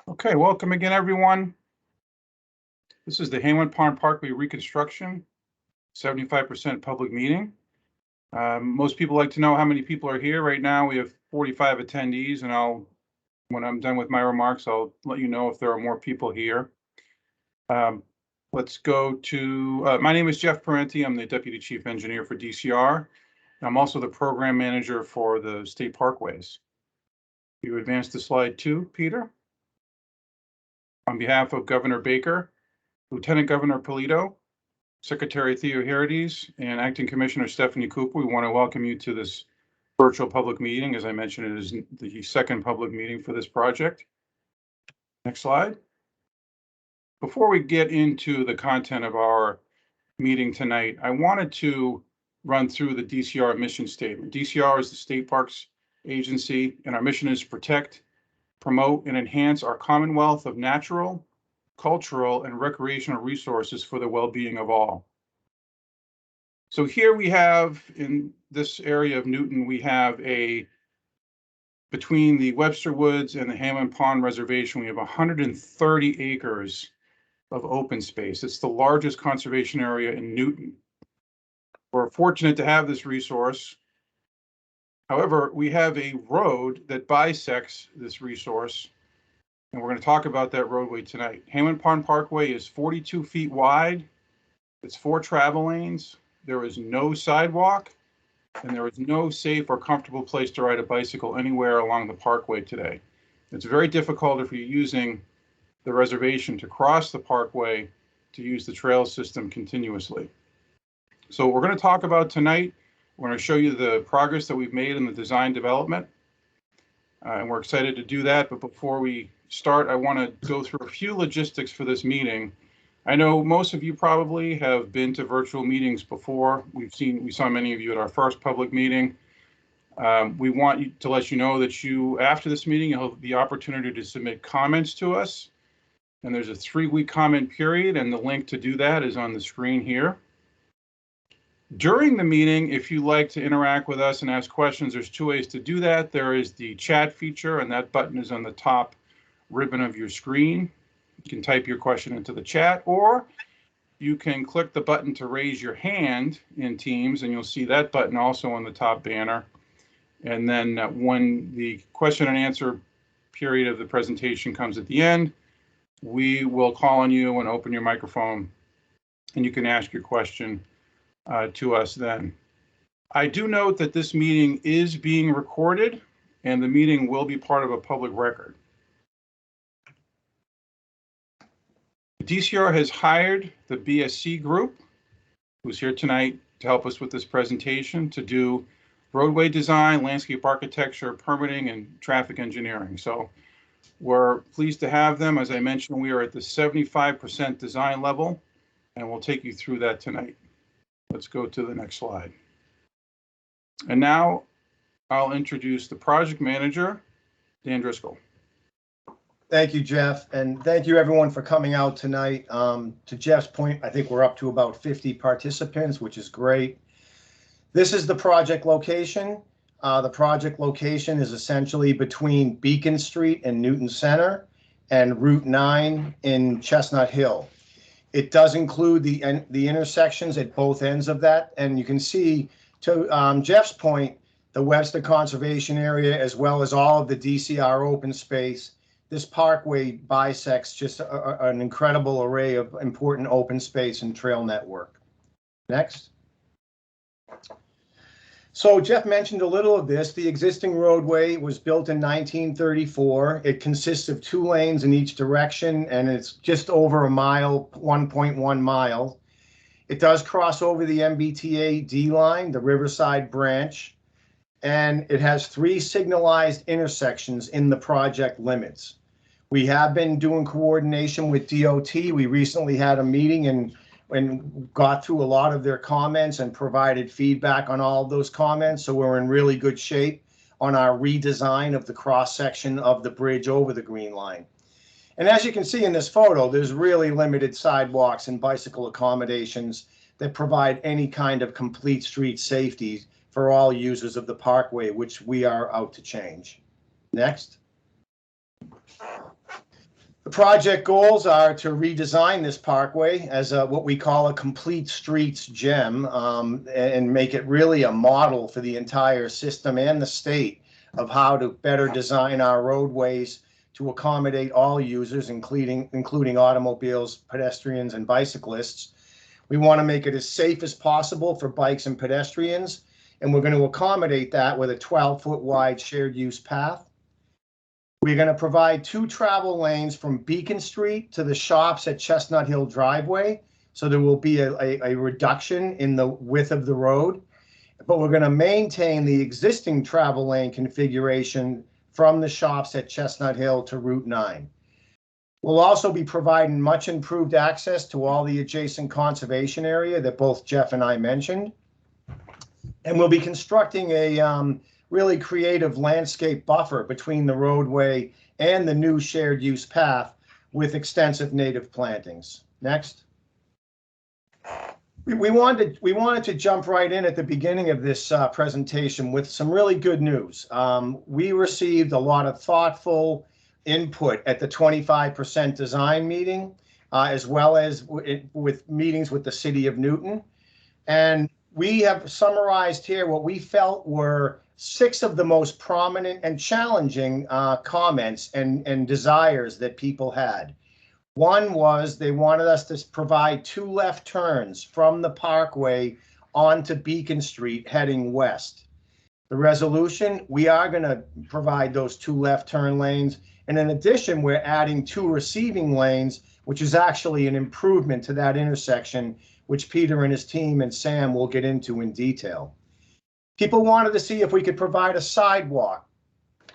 Okay, welcome again, everyone. This is the Hammond Parkway reconstruction, 75% public meeting. Most people like to know how many people are here. Right now, we have 45 attendees, and when I'm done with my remarks, I'll let you know if there are more people here. Let's go to, my name is Jeff Parenti. I'm the Deputy Chief Engineer for DCR. I'm also the Program Manager for the State Parkways. You advance to slide 2, Peter. On behalf of Governor Baker, Lieutenant Governor Polito, Secretary Theo Herides, and Acting Commissioner Stephanie Cooper, we want to welcome you to this virtual public meeting. As I mentioned, it is the second public meeting for this project. Next slide. Before we get into the content of our meeting tonight, I wanted to run through the DCR mission statement. DCR is the State Parks Agency, and our mission is to protect, promote, and enhance our Commonwealth of natural, cultural, and recreational resources for the well-being of all. So here we have, in this area of Newton, we have between the Webster Woods and the Hammond Pond Reservation, we have 130 acres of open space. It's the largest conservation area in Newton. We're fortunate to have this resource. However, we have a road that bisects this resource, and we're going to talk about that roadway tonight. Hammond Pond Parkway is 42 feet wide. It's 4 travel lanes. There is no sidewalk, and there is no safe or comfortable place to ride a bicycle anywhere along the parkway today. It's very difficult if you're using the reservation to cross the parkway to use the trail system continuously. So what we're going to talk about tonight, we're going to show you the progress that we've made in the design development, and we're excited to do that. But before we start, I want to go through a few logistics for this meeting. I know most of you probably have been to virtual meetings before. We saw many of you at our first public meeting. We want to let you know that after this meeting, you'll have the opportunity to submit comments to us. And there's a 3-week comment period, and the link to do that is on the screen here. During the meeting, if you like to interact with us and ask questions, there's 2 ways to do that. There is the chat feature, and that button is on the top ribbon of your screen. You can type your question into the chat, or you can click the button to raise your hand in Teams, and you'll see that button also on the top banner. And then when the question and answer period of the presentation comes at the end, we will call on you and open your microphone, and you can ask your question to us then. I do note that this meeting is being recorded, and the meeting will be part of a public record. DCR has hired the BSC group, who's here tonight to help us with this presentation, to do roadway design, landscape architecture, permitting, and traffic engineering. So we're pleased to have them. As I mentioned, we are at the 75% design level, and we'll take you through that tonight. Let's go to the next slide. And now I'll introduce the project manager, Dan Driscoll. Thank you, Jeff, and thank you everyone for coming out tonight. To Jeff's point, I think we're up to about 50 participants, which is great. This is the project location. The project location is essentially between Beacon Street and Newton Center and Route 9 in Chestnut Hill. It does include the intersections at both ends of that, and you can see, to Jeff's point, the Webster Conservation Area, as well as all of the DCR open space. This parkway bisects just an incredible array of important open space and trail network. Next. So Jeff mentioned a little of this. The existing roadway was built in 1934. It consists of 2 lanes in each direction, and it's just over a mile, 1.1 miles. It does cross over the MBTA D line, the Riverside branch, and it has 3 signalized intersections in the project limits. We have been doing coordination with DOT. We recently had a meeting and got through a lot of their comments and provided feedback on all of those comments. So we're in really good shape on our redesign of the cross section of the bridge over the Green Line. And as you can see in this photo, there's really limited sidewalks and bicycle accommodations that provide any kind of complete street safety for all users of the Parkway, which we are out to change. Next. The project goals are to redesign this parkway as what we call a complete streets gem, and make it really a model for the entire system and the state of how to better design our roadways to accommodate all users, including automobiles, pedestrians, and bicyclists. We want to make it as safe as possible for bikes and pedestrians, and we're going to accommodate that with a 12-foot wide shared use path. We're going to provide 2 travel lanes from Beacon Street to the shops at Chestnut Hill Driveway, so there will be a reduction in the width of the road. But we're going to maintain the existing travel lane configuration from the shops at Chestnut Hill to Route 9. We'll also be providing much improved access to all the adjacent conservation area that both Jeff and I mentioned. And we'll be constructing a really creative landscape buffer between the roadway and the new shared use path with extensive native plantings. Next. We wanted to jump right in at the beginning of this presentation with some really good news. We received a lot of thoughtful input at the 25% design meeting, as well as with meetings with the City of Newton. And we have summarized here what we felt were 6 of the most prominent and challenging comments and desires that people had. One was they wanted us to provide 2 left turns from the Parkway onto Beacon Street heading west. The resolution, we are going to provide those 2 left turn lanes. And in addition, we're adding 2 receiving lanes, which is actually an improvement to that intersection, which Peter and his team and Sam will get into in detail. People wanted to see if we could provide a sidewalk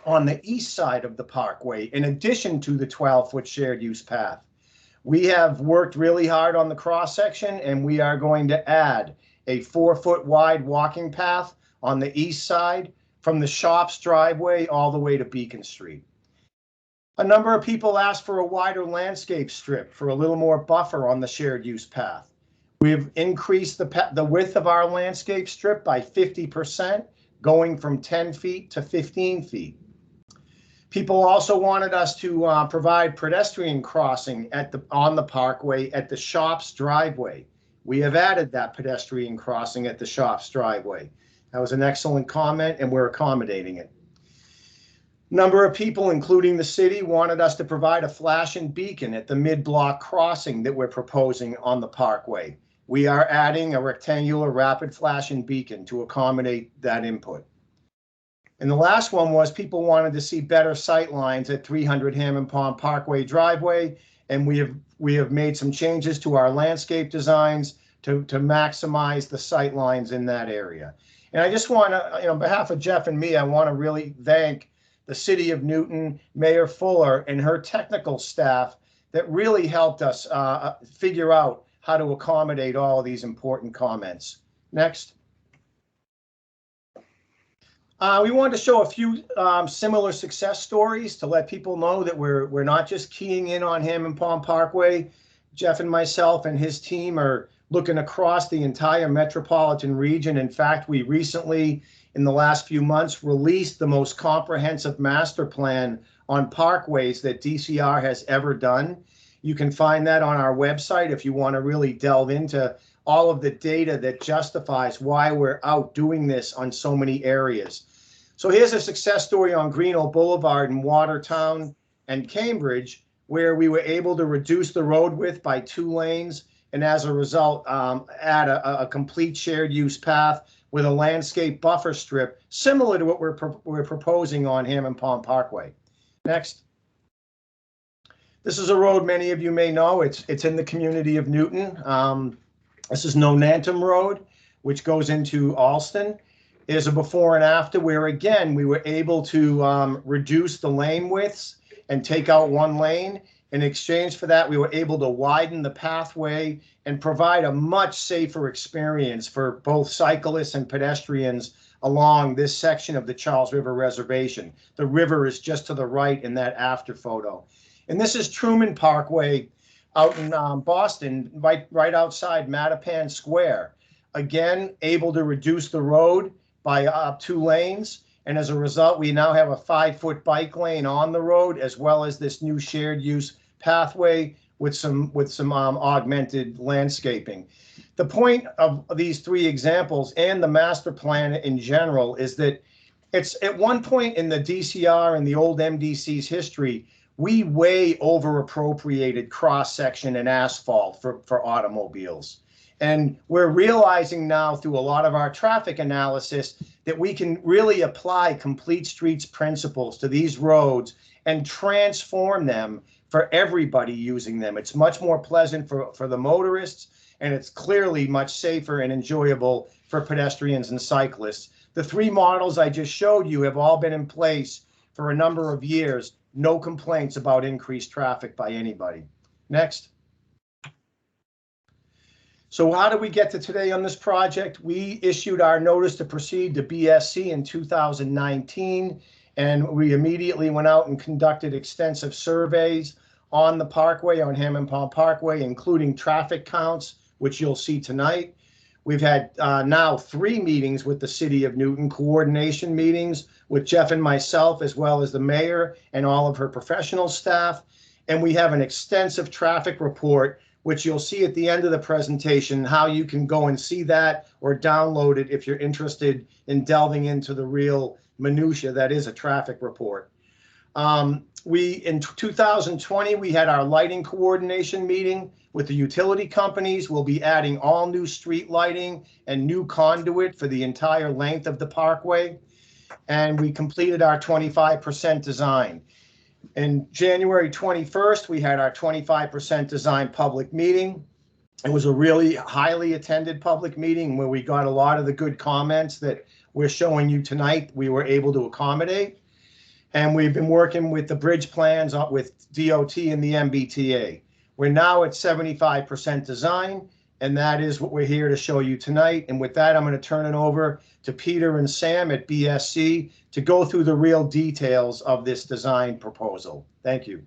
on the east side of the Parkway in addition to the 12-foot shared use path. We have worked really hard on the cross section, and we are going to add a 4-foot wide walking path on the east side from the shops driveway all the way to Beacon Street. A number of people asked for a wider landscape strip for a little more buffer on the shared use path. We've increased the width of our landscape strip by 50%, going from 10 feet to 15 feet. People also wanted us to provide pedestrian crossing on the Parkway at the shops driveway. We have added that pedestrian crossing at the shops driveway. That was an excellent comment, and we're accommodating it. Number of people, including the city, wanted us to provide a flashing beacon at the mid-block crossing that we're proposing on the Parkway. We are adding a rectangular rapid flashing beacon to accommodate that input. And the last one was people wanted to see better sight lines at 300 Hammond Pond Parkway driveway, and we have made some changes to our landscape designs to maximize the sight lines in that area. And I just want to, on behalf of Jeff and me, I want to really thank the City of Newton, Mayor Fuller, and her technical staff that really helped us figure out how to accommodate all of these important comments. Next. We wanted to show a few similar success stories to let people know that we're not just keying in on Hammond Pond Parkway. Jeff and myself and his team are looking across the entire metropolitan region. In fact, we recently, in the last few months, released the most comprehensive master plan on parkways that DCR has ever done. You can find that on our website if you want to really delve into all of the data that justifies why we're out doing this on so many areas. So here's a success story on Greeno Boulevard in Watertown and Cambridge, where we were able to reduce the road width by 2 lanes, and as a result, add a complete shared use path with a landscape buffer strip, similar to what we're proposing on Hammond Pond Parkway. Next. This is a road many of you may know. It's in the community of Newton. This is Nonantum Road, which goes into Alston. There's a before and after where, again, we were able to reduce the lane widths and take out 1 lane. In exchange for that, we were able to widen the pathway and provide a much safer experience for both cyclists and pedestrians along this section of the Charles River Reservation. The river is just to the right in that after photo. And this is Truman Parkway, out in Boston, right outside Mattapan Square. Again, able to reduce the road by 2 lanes. And as a result, we now have a 5-foot bike lane on the road, as well as this new shared use pathway with some augmented landscaping. The point of these 3 examples and the master plan in general is that it's at one point in the DCR and the old MDC's history, we way over appropriated cross section and asphalt for automobiles. And we're realizing now through a lot of our traffic analysis that we can really apply complete streets principles to these roads and transform them for everybody using them. It's much more pleasant for the motorists, and it's clearly much safer and enjoyable for pedestrians and cyclists. The 3 models I just showed you have all been in place for a number of years. No complaints about increased traffic by anybody. Next. So how did we get to today on this project? We issued our notice to proceed to BSC in 2019, and we immediately went out and conducted extensive surveys on the Parkway, on Hammond Pond Parkway, including traffic counts, which you'll see tonight. We've had now 3 meetings with the City of Newton, coordination meetings with Jeff and myself, as well as the mayor and all of her professional staff. And we have an extensive traffic report, which you'll see at the end of the presentation, how you can go and see that or download it if you're interested in delving into the real minutia that is a traffic report. In 2020, we had our lighting coordination meeting with the utility companies. We'll be adding all new street lighting and new conduit for the entire length of the Parkway. And we completed our 25% design. In January 21st, we had our 25% design public meeting. It was a really highly attended public meeting where we got a lot of the good comments that we're showing you tonight. We were able to accommodate. And we've been working with the bridge plans with DOT and the MBTA. We're now at 75% design, and that is what we're here to show you tonight. And with that, I'm going to turn it over to Peter and Sam at BSC to go through the real details of this design proposal. Thank you.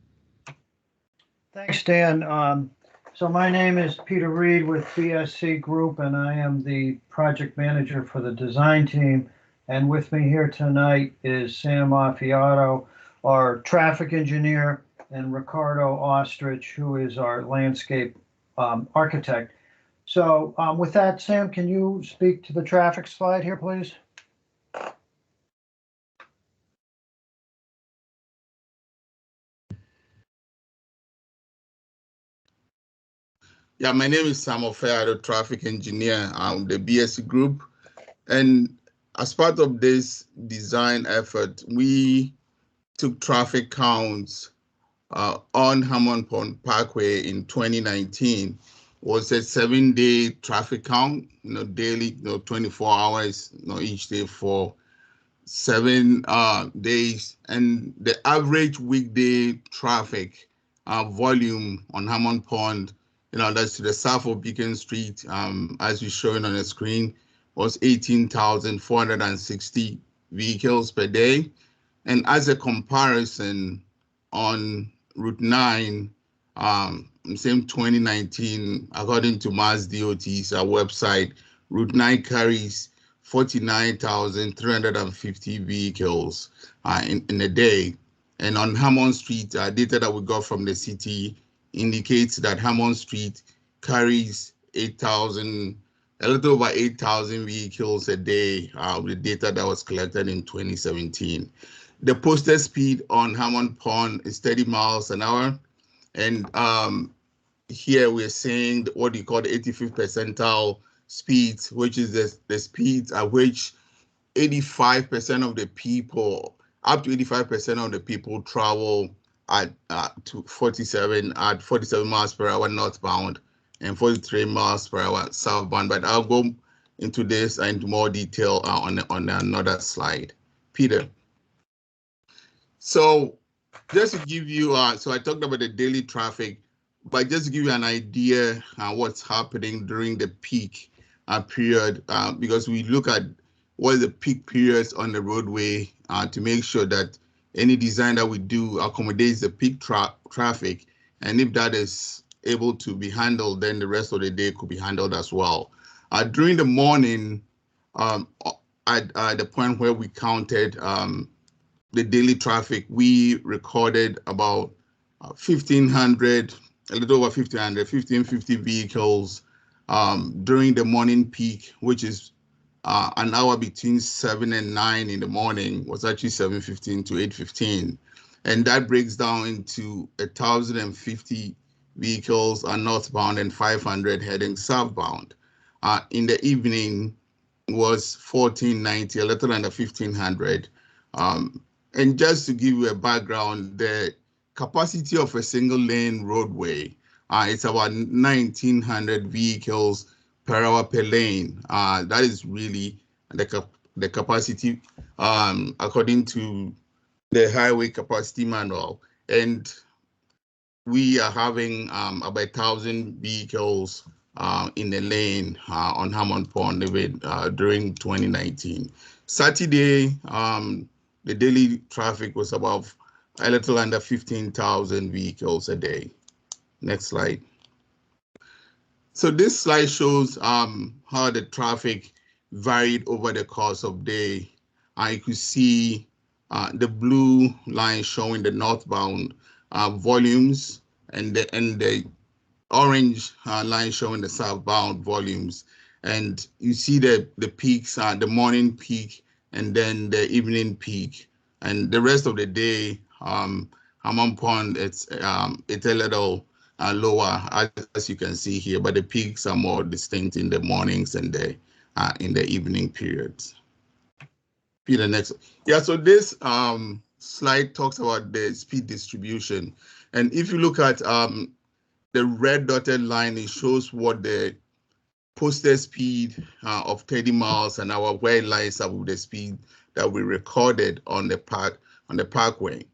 Thanks, Dan. So my name is Peter Reed with BSC Group, and I am the project manager for the design team. And with me here tonight is Sam Affiato, our traffic engineer, and Ricardo Ostrich, who is our landscape architect. So with that, Sam, can you speak to the traffic slide here, please? Yeah, my name is Sam Affiato, traffic engineer, the BSC Group. And as part of this design effort, we took traffic counts on Hammond Pond Parkway in 2019. Was a 7-day traffic count, daily, 24 hours, each day for 7 days. And the average weekday traffic volume on Hammond Pond, that's to the south of Beacon Street, as you're showing on the screen, was 18,460 vehicles per day. And as a comparison, on Route 9, same 2019, according to Mass DOT's website, Route 9 carries 49,350 vehicles in a day. And on Hammond Street, data that we got from the city indicates that Hammond Street carries a little over 8,000 vehicles a day, the data that was collected in 2017. The posted speed on Hammond Pond is 30 miles an hour. And here we're seeing what you call the 85th percentile speeds, which is the speeds at which 85% of the people, up to 85% of the people travel at 47 miles per hour northbound and 43 miles per hour southbound. But I'll go into this into more detail on another slide. Peter. So just to give you, so I talked about the daily traffic, but just to give you an idea what's happening during the peak period, because we look at what are the peak periods on the roadway to make sure that any design that we do accommodates the peak traffic. And if that is able to be handled, then the rest of the day could be handled as well. During the morning, at the point where we counted the daily traffic, we recorded about 1,500, a little over 1,500, 1,550 vehicles during the morning peak, which is an hour between 7 and 9 in the morning, was actually 7:15 to 8:15. And that breaks down into 1,050 vehicles are northbound and 500 heading southbound. In the evening was 1,490, a little under 1,500. And just to give you a background, the capacity of a single lane roadway, it's about 1,900 vehicles per hour per lane. That is really the capacity according to the highway capacity manual. And we are having about 1,000 vehicles in the lane on Hammond Pond during 2019. Saturday, the daily traffic was about a little under 15,000 vehicles a day. Next slide. So this slide shows how the traffic varied over the course of day. You could see the blue line showing the northbound volumes and the orange line showing the southbound volumes. And you see the peaks, the morning peak and then the evening peak. And the rest of the day, Hammond Pond, it's a little lower, as you can see here, but the peaks are more distinct in the mornings and in the evening periods. Peter, next. Yeah, so this slide talks about the speed distribution. And if you look at the red dotted line, it shows what the posted speed of 30 miles an hour, where it lines up with the speed that we recorded on the Parkway.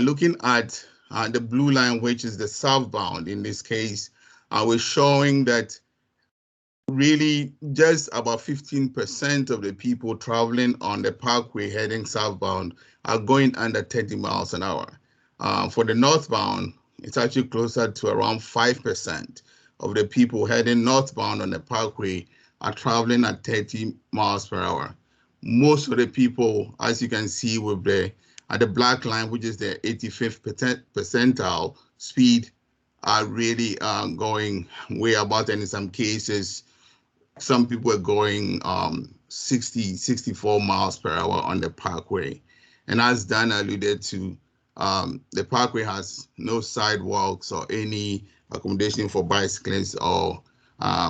Looking at the blue line, which is the southbound in this case, we're showing that really just about 15% of the people traveling on the Parkway heading southbound are going under 30 miles an hour. For the northbound, it's actually closer to around 5% of the people heading northbound on the Parkway are traveling at 30 miles per hour. Most of the people, as you can see with the black line, which is the 85th percentile speed, are really going way about, and in some cases, some people are going 60, 64 miles per hour on the Parkway. And as Dan alluded to, the Parkway has no sidewalks or any accommodation for bicyclists or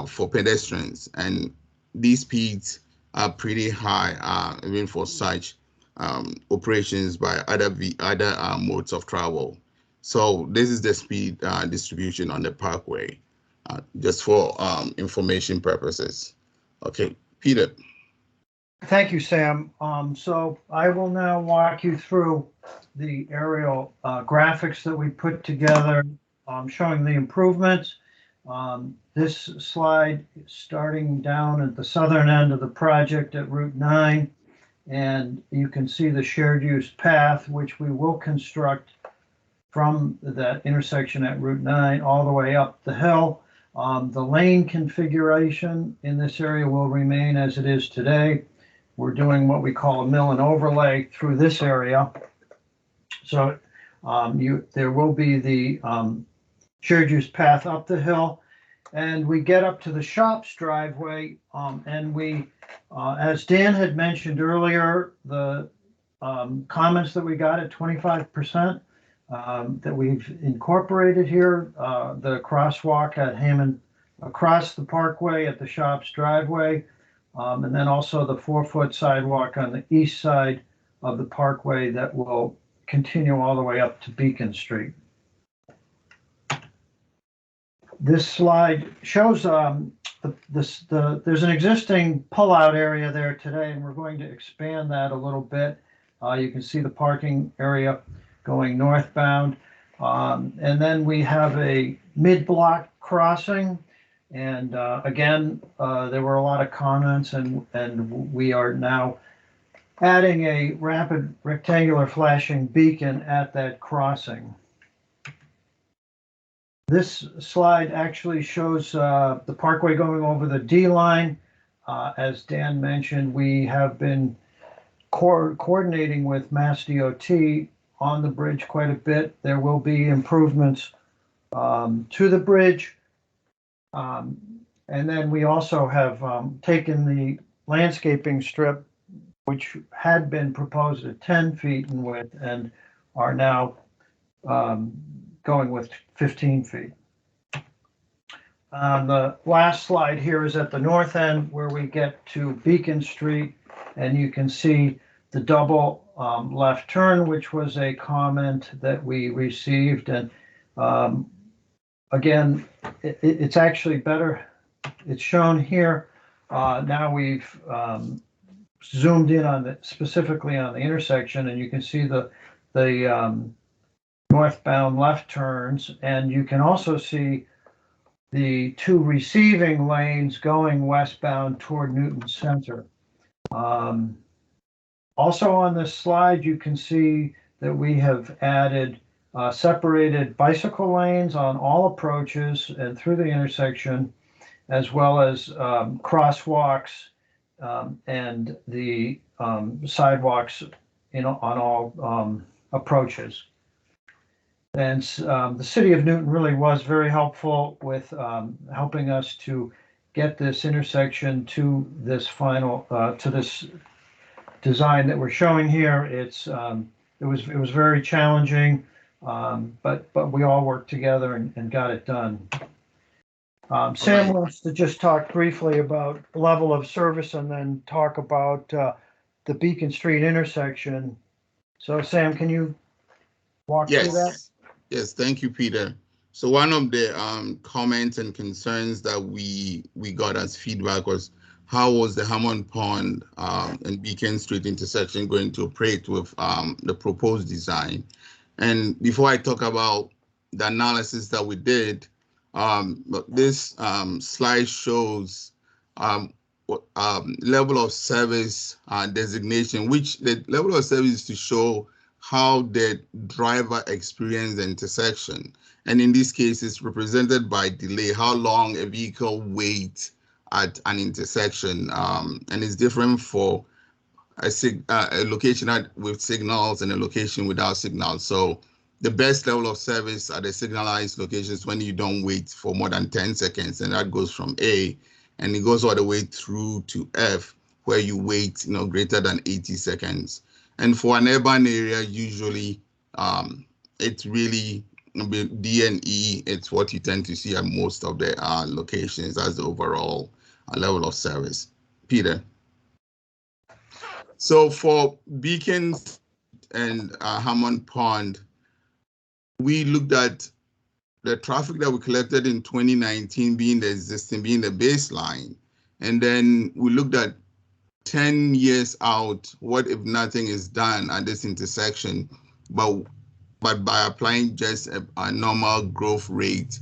for pedestrians. And these speeds are pretty high, even for such operations by other modes of travel. So this is the speed distribution on the Parkway, just for information purposes. Okay, Peter. Thank you, Sam. So I will now walk you through the aerial graphics that we put together showing the improvements. This slide is starting down at the southern end of the project at Route 9, and you can see the shared use path, which we will construct from that intersection at Route 9 all the way up the hill. The lane configuration in this area will remain as it is today. We're doing what we call a mill and overlay through this area. So there will be the shared use path up the hill, and we get up to the shops driveway, and we, as Dan had mentioned earlier, the comments that we got at 25% that we've incorporated here, the crosswalk at Hammond across the Parkway at the shops driveway, and then also the 4-foot sidewalk on the east side of the Parkway that will continue all the way up to Beacon Street. This slide shows there's an existing pull-out area there today, and we're going to expand that a little bit. You can see the parking area going northbound. And then we have a mid-block crossing. And again, there were a lot of comments, and we are now adding a rapid rectangular flashing beacon at that crossing. This slide actually shows the Parkway going over the D line. As Dan mentioned, we have been coordinating with Mass DOT on the bridge quite a bit. There will be improvements to the bridge. And then we also have taken the landscaping strip, which had been proposed at 10 feet in width, and are now going with 15 feet. The last slide here is at the north end where we get to Beacon Street, and you can see the double left turn, which was a comment that we received. And again, it's actually better. It's shown here. Now we've zoomed in on specifically on the intersection, and you can see the northbound left turns, and you can also see the two receiving lanes going westbound toward Newton Center. Also on this slide, you can see that we have added separated bicycle lanes on all approaches and through the intersection, as well as crosswalks and the sidewalks on all approaches. And the city of Newton really was very helpful with helping us to get this intersection to this final to this design that we're showing here. It was very challenging, but we all worked together and got it done. Sam wants to just talk briefly about level of service and then talk about the Beacon Street intersection. So Sam, can you walk through that? Yes, thank you, Peter. So one of the comments and concerns that we got as feedback was, how was the Hammond Pond and Beacon Street intersection going to operate with the proposed design? And before I talk about the analysis that we did, this slide shows level of service designation, which the level of service is to show how the driver experienced the intersection. And in this case, it's represented by delay, how long a vehicle waits at an intersection. And it's different for a location with signals and a location without signals. So the best level of service at the signalized locations when you don't wait for more than 10 seconds, and that goes from A, and it goes all the way through to F, where you wait, greater than 80 seconds. And for an urban area, usually it's really D and E. It's what you tend to see at most of the locations as the overall level of service. Peter. So for Beacon and Hammond Pond, we looked at the traffic that we collected in 2019 being the baseline. And then we looked at 10 years out, what if nothing is done at this intersection, but by applying just a normal growth rate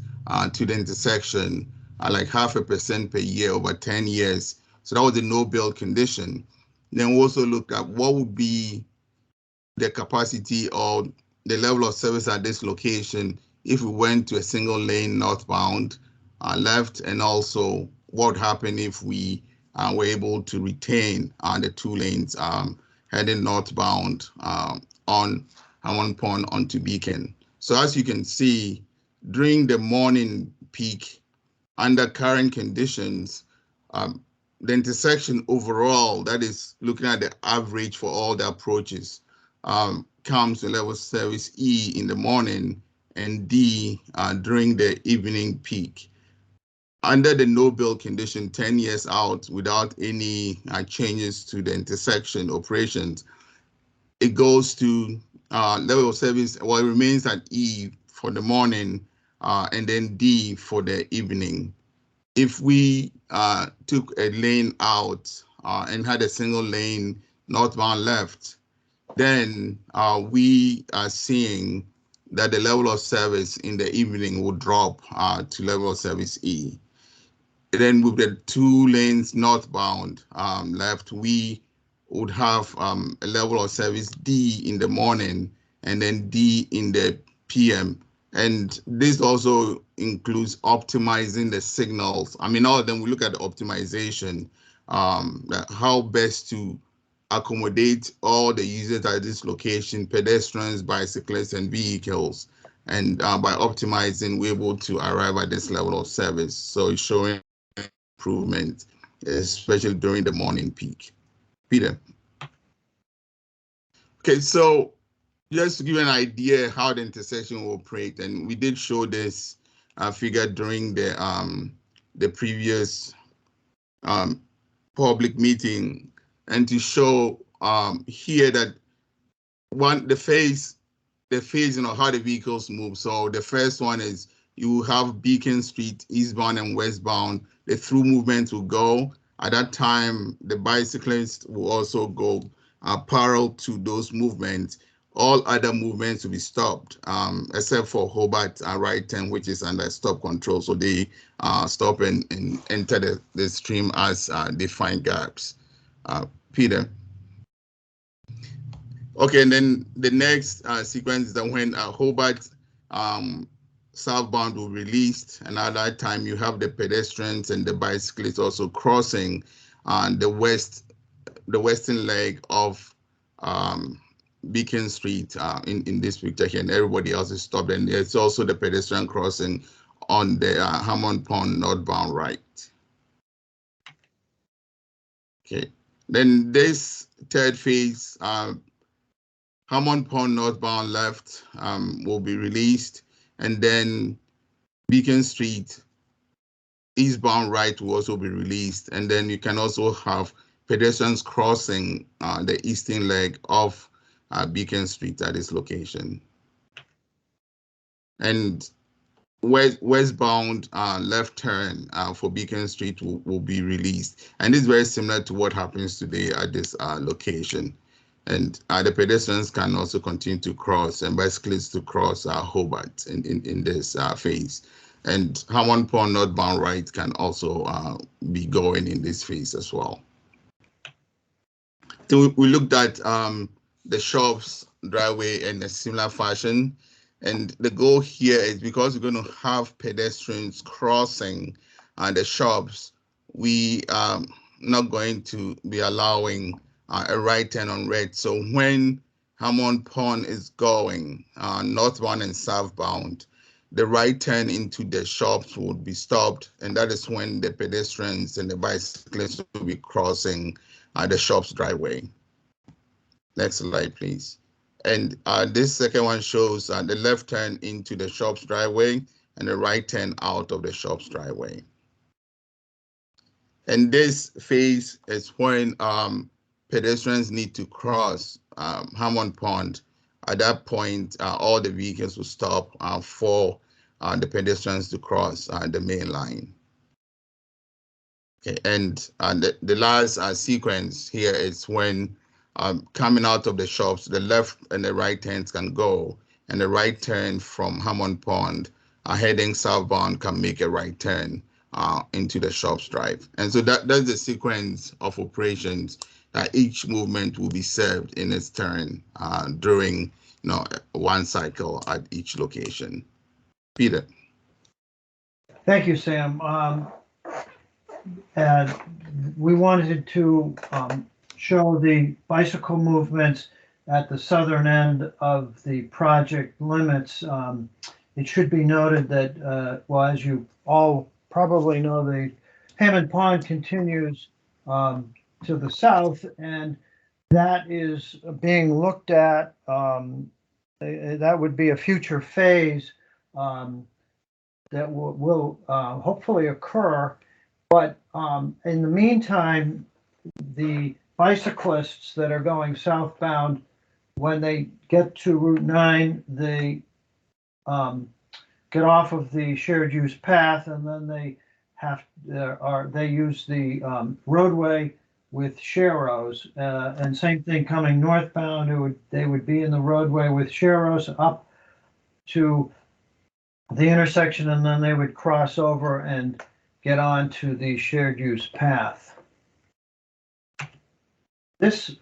to the intersection, like 0.5% per year over 10 years. So that was the no-build condition. Then we also looked at what would be the capacity or the level of service at this location if we went to a single lane northbound left, and also what would happen if we were able to retain the 2 lanes heading northbound on Hammond Pond onto Beacon. So as you can see, during the morning peak, under current conditions, the intersection overall, that is looking at the average for all the approaches, comes to level service E in the morning and D during the evening peak. Under the no-build condition 10 years out, without any changes to the intersection operations, it goes to level of service, well, it remains at E for the morning and then D for the evening. If we took a lane out and had a single lane northbound left, then we are seeing that the level of service in the evening will drop to level of service E. Then with the 2 lanes northbound left, we would have a level of service D in the morning and then D in the PM And this also includes optimizing the signals. I mean, all of them, we look at the optimization, how best to accommodate all the users at this location, pedestrians, bicyclists, and vehicles. And by optimizing, we're able to arrive at this level of service. So it's showing improvement, especially during the morning peak. Peter. Okay, so just to give you an idea how the intersection will operate, and we did show this figure during the previous public meeting, and to show here that the phase, how the vehicles move. So the first one is you have Beacon Street, eastbound and westbound. The through movement will go. At that time, the bicyclists will also go parallel to those movements. All other movements will be stopped, except for Hobart right turn, which is under stop control. So they stop and enter the stream as they find gaps. Peter. Okay, and then the next sequence is that when Hobart southbound will be released, and at that time you have the pedestrians and the bicyclists also crossing the western leg of Beacon Street in this picture here, and everybody else is stopped. And there's also the pedestrian crossing on the Hammond Pond northbound right. Okay, then this third phase, Hammond Pond northbound left will be released, and then Beacon Street eastbound right will also be released, and then you can also have pedestrians crossing the eastern leg of Beacon Street at this location. And westbound left turn for Beacon Street will be released, and it's very similar to what happens today at this location. And the pedestrians can also continue to cross, and bicyclists to cross Hobart in this phase. And Hammond Pond northbound right can also be going in this phase as well. So we looked at the shops driveway in a similar fashion. And the goal here is, because we're going to have pedestrians crossing the shops, we are not going to be allowing a right turn on red. So when Hammond Pond is going northbound and southbound, the right turn into the shops would be stopped, and that is when the pedestrians and the bicyclists will be crossing the shops driveway. Next slide, please. And this second one shows the left turn into the shops driveway and the right turn out of the shops driveway. And this phase is when pedestrians need to cross Hammond Pond. At that point, all the vehicles will stop for the pedestrians to cross the main line. Okay, and the last sequence here is when coming out of the shops, the left and the right turns can go, and the right turn from Hammond Pond heading southbound can make a right turn into the shops drive. And so that's the sequence of operations that each movement will be served in its turn during one cycle at each location. Peter. Thank you, Sam. We wanted to show the bicycle movements at the southern end of the project limits. It should be noted that, well, as you all probably know, the Hammond Pond continues to the south, and that is being looked at. That would be a future phase that will hopefully occur. But in the meantime, the bicyclists that are going southbound, when they get to Route 9, they get off of the shared use path, and then they they use the roadway with sharrows, and same thing coming northbound. They would be in the roadway with sharrows up to the intersection, and then they would cross over and get onto the shared use path. This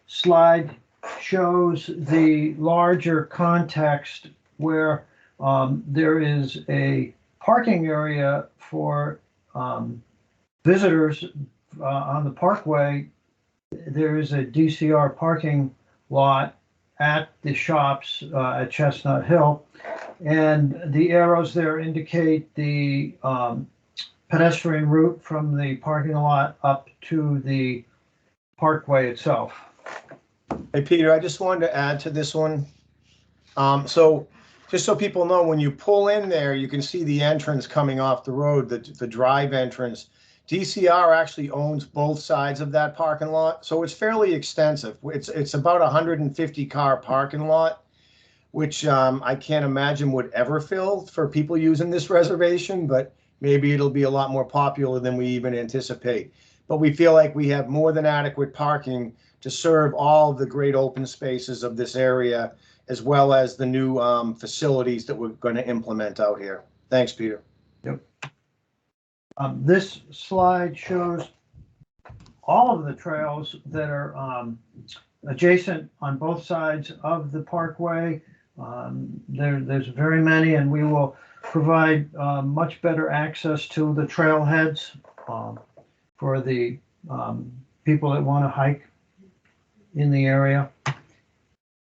slide shows the larger context where There is a parking area for visitors on the Parkway. There is a DCR parking lot at the shops at Chestnut Hill, and the arrows there indicate the pedestrian route from the parking lot up to the Parkway itself. Hey, Peter, I just wanted to add to this one. So just so people know, when you pull in there, you can see the entrance coming off the road, the drive entrance. DCR actually owns both sides of that parking lot, so it's fairly extensive. It's about 150 car parking lot, which I can't imagine would ever fill for people using this reservation, but maybe it'll be a lot more popular than we even anticipate. But we feel like we have more than adequate parking to serve all the great open spaces of this area, as well as the new facilities that we're going to implement out here. Thanks, Peter. Yep. This slide shows all of the trails that are adjacent on both sides of the Parkway. There's very many, and we will provide much better access to the trailheads for the people that want to hike in the area.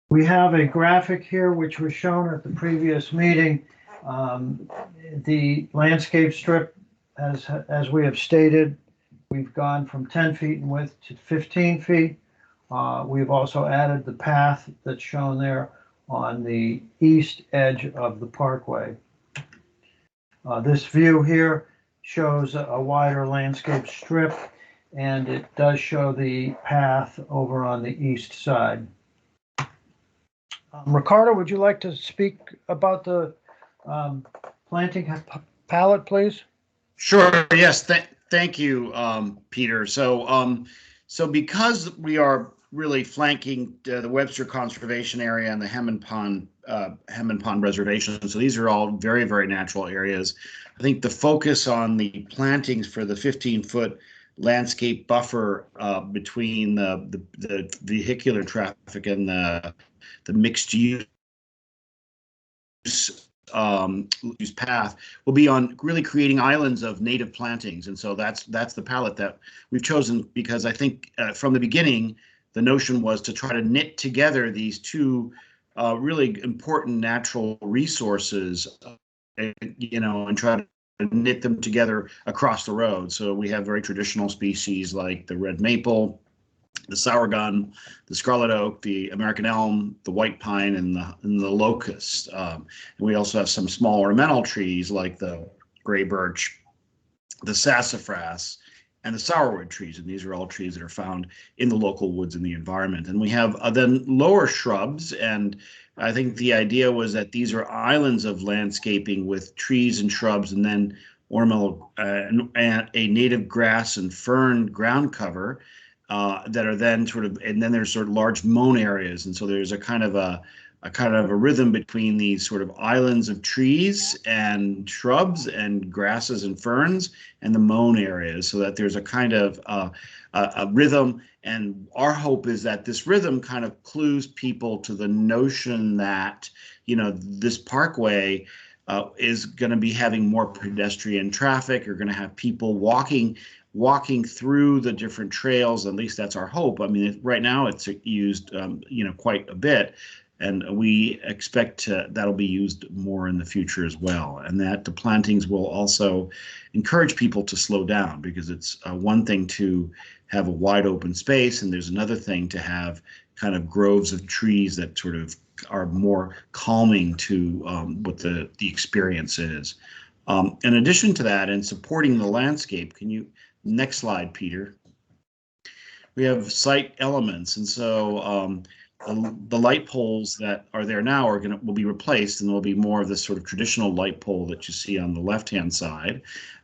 We have a graphic here which was shown at the previous meeting. The landscape strip, as we have stated, we've gone from 10 feet in width to 15 feet. We've also added the path that's shown there on the east edge of the Parkway. This view here shows a wider landscape strip, and it does show the path over on the east side. Ricardo, would you like to speak about the planting palette, please? Sure. Yes. Thank you, Peter. So because we are really flanking the Webster Conservation Area and the Hammond Pond Reservation, so these are all very, very natural areas. I think the focus on the plantings for the 15-foot landscape buffer between the vehicular traffic and the mixed use path will be on really creating islands of native plantings. And so that's the palette that we've chosen, because I think from the beginning, the notion was to try to knit together these two really important natural resources, and try to knit them together across the road. So we have very traditional species like the red maple, the sour gun, the scarlet oak, the American elm, the white pine, and the locust. And we also have some small ornamental trees like the gray birch, the sassafras, and the sourwood trees. And these are all trees that are found in the local woods in the environment. And we have then lower shrubs. And I think the idea was that these are islands of landscaping with trees and shrubs, and then ornamental and a native grass and fern ground cover. That are then and then there's sort of large mown areas, and so there's a kind of a rhythm between these sort of islands of trees and shrubs and grasses and ferns and the mown areas, so that there's a kind of a rhythm. And our hope is that this rhythm kind of clues people to the notion that this parkway is going to be having more pedestrian traffic. You're going to have people walking through the different trails. At least that's our hope. I mean, right now it's used, quite a bit, and we expect that'll be used more in the future as well. And that the plantings will also encourage people to slow down, because it's one thing to have a wide open space, and there's another thing to have kind of groves of trees that sort of are more calming to what the experience is. In addition to that, and supporting the landscape, next slide, Peter. We have site elements, and so the light poles that are there now will be replaced, and there will be more of this sort of traditional light pole that you see on the left-hand side.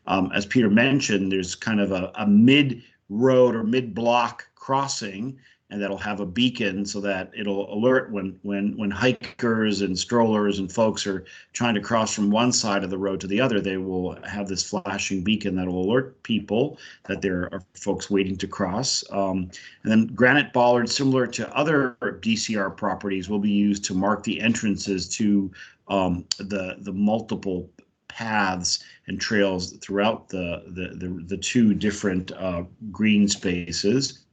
As Peter mentioned, there's kind of a mid-road or mid-block crossing and that'll have a beacon so that it'll alert when hikers and strollers and folks are trying to cross from one side of the road to the other. They will have this flashing beacon that will alert people that there are folks waiting to cross. And then granite bollards, similar to other DCR properties, will be used to mark the entrances to the multiple paths and trails throughout the two different green spaces.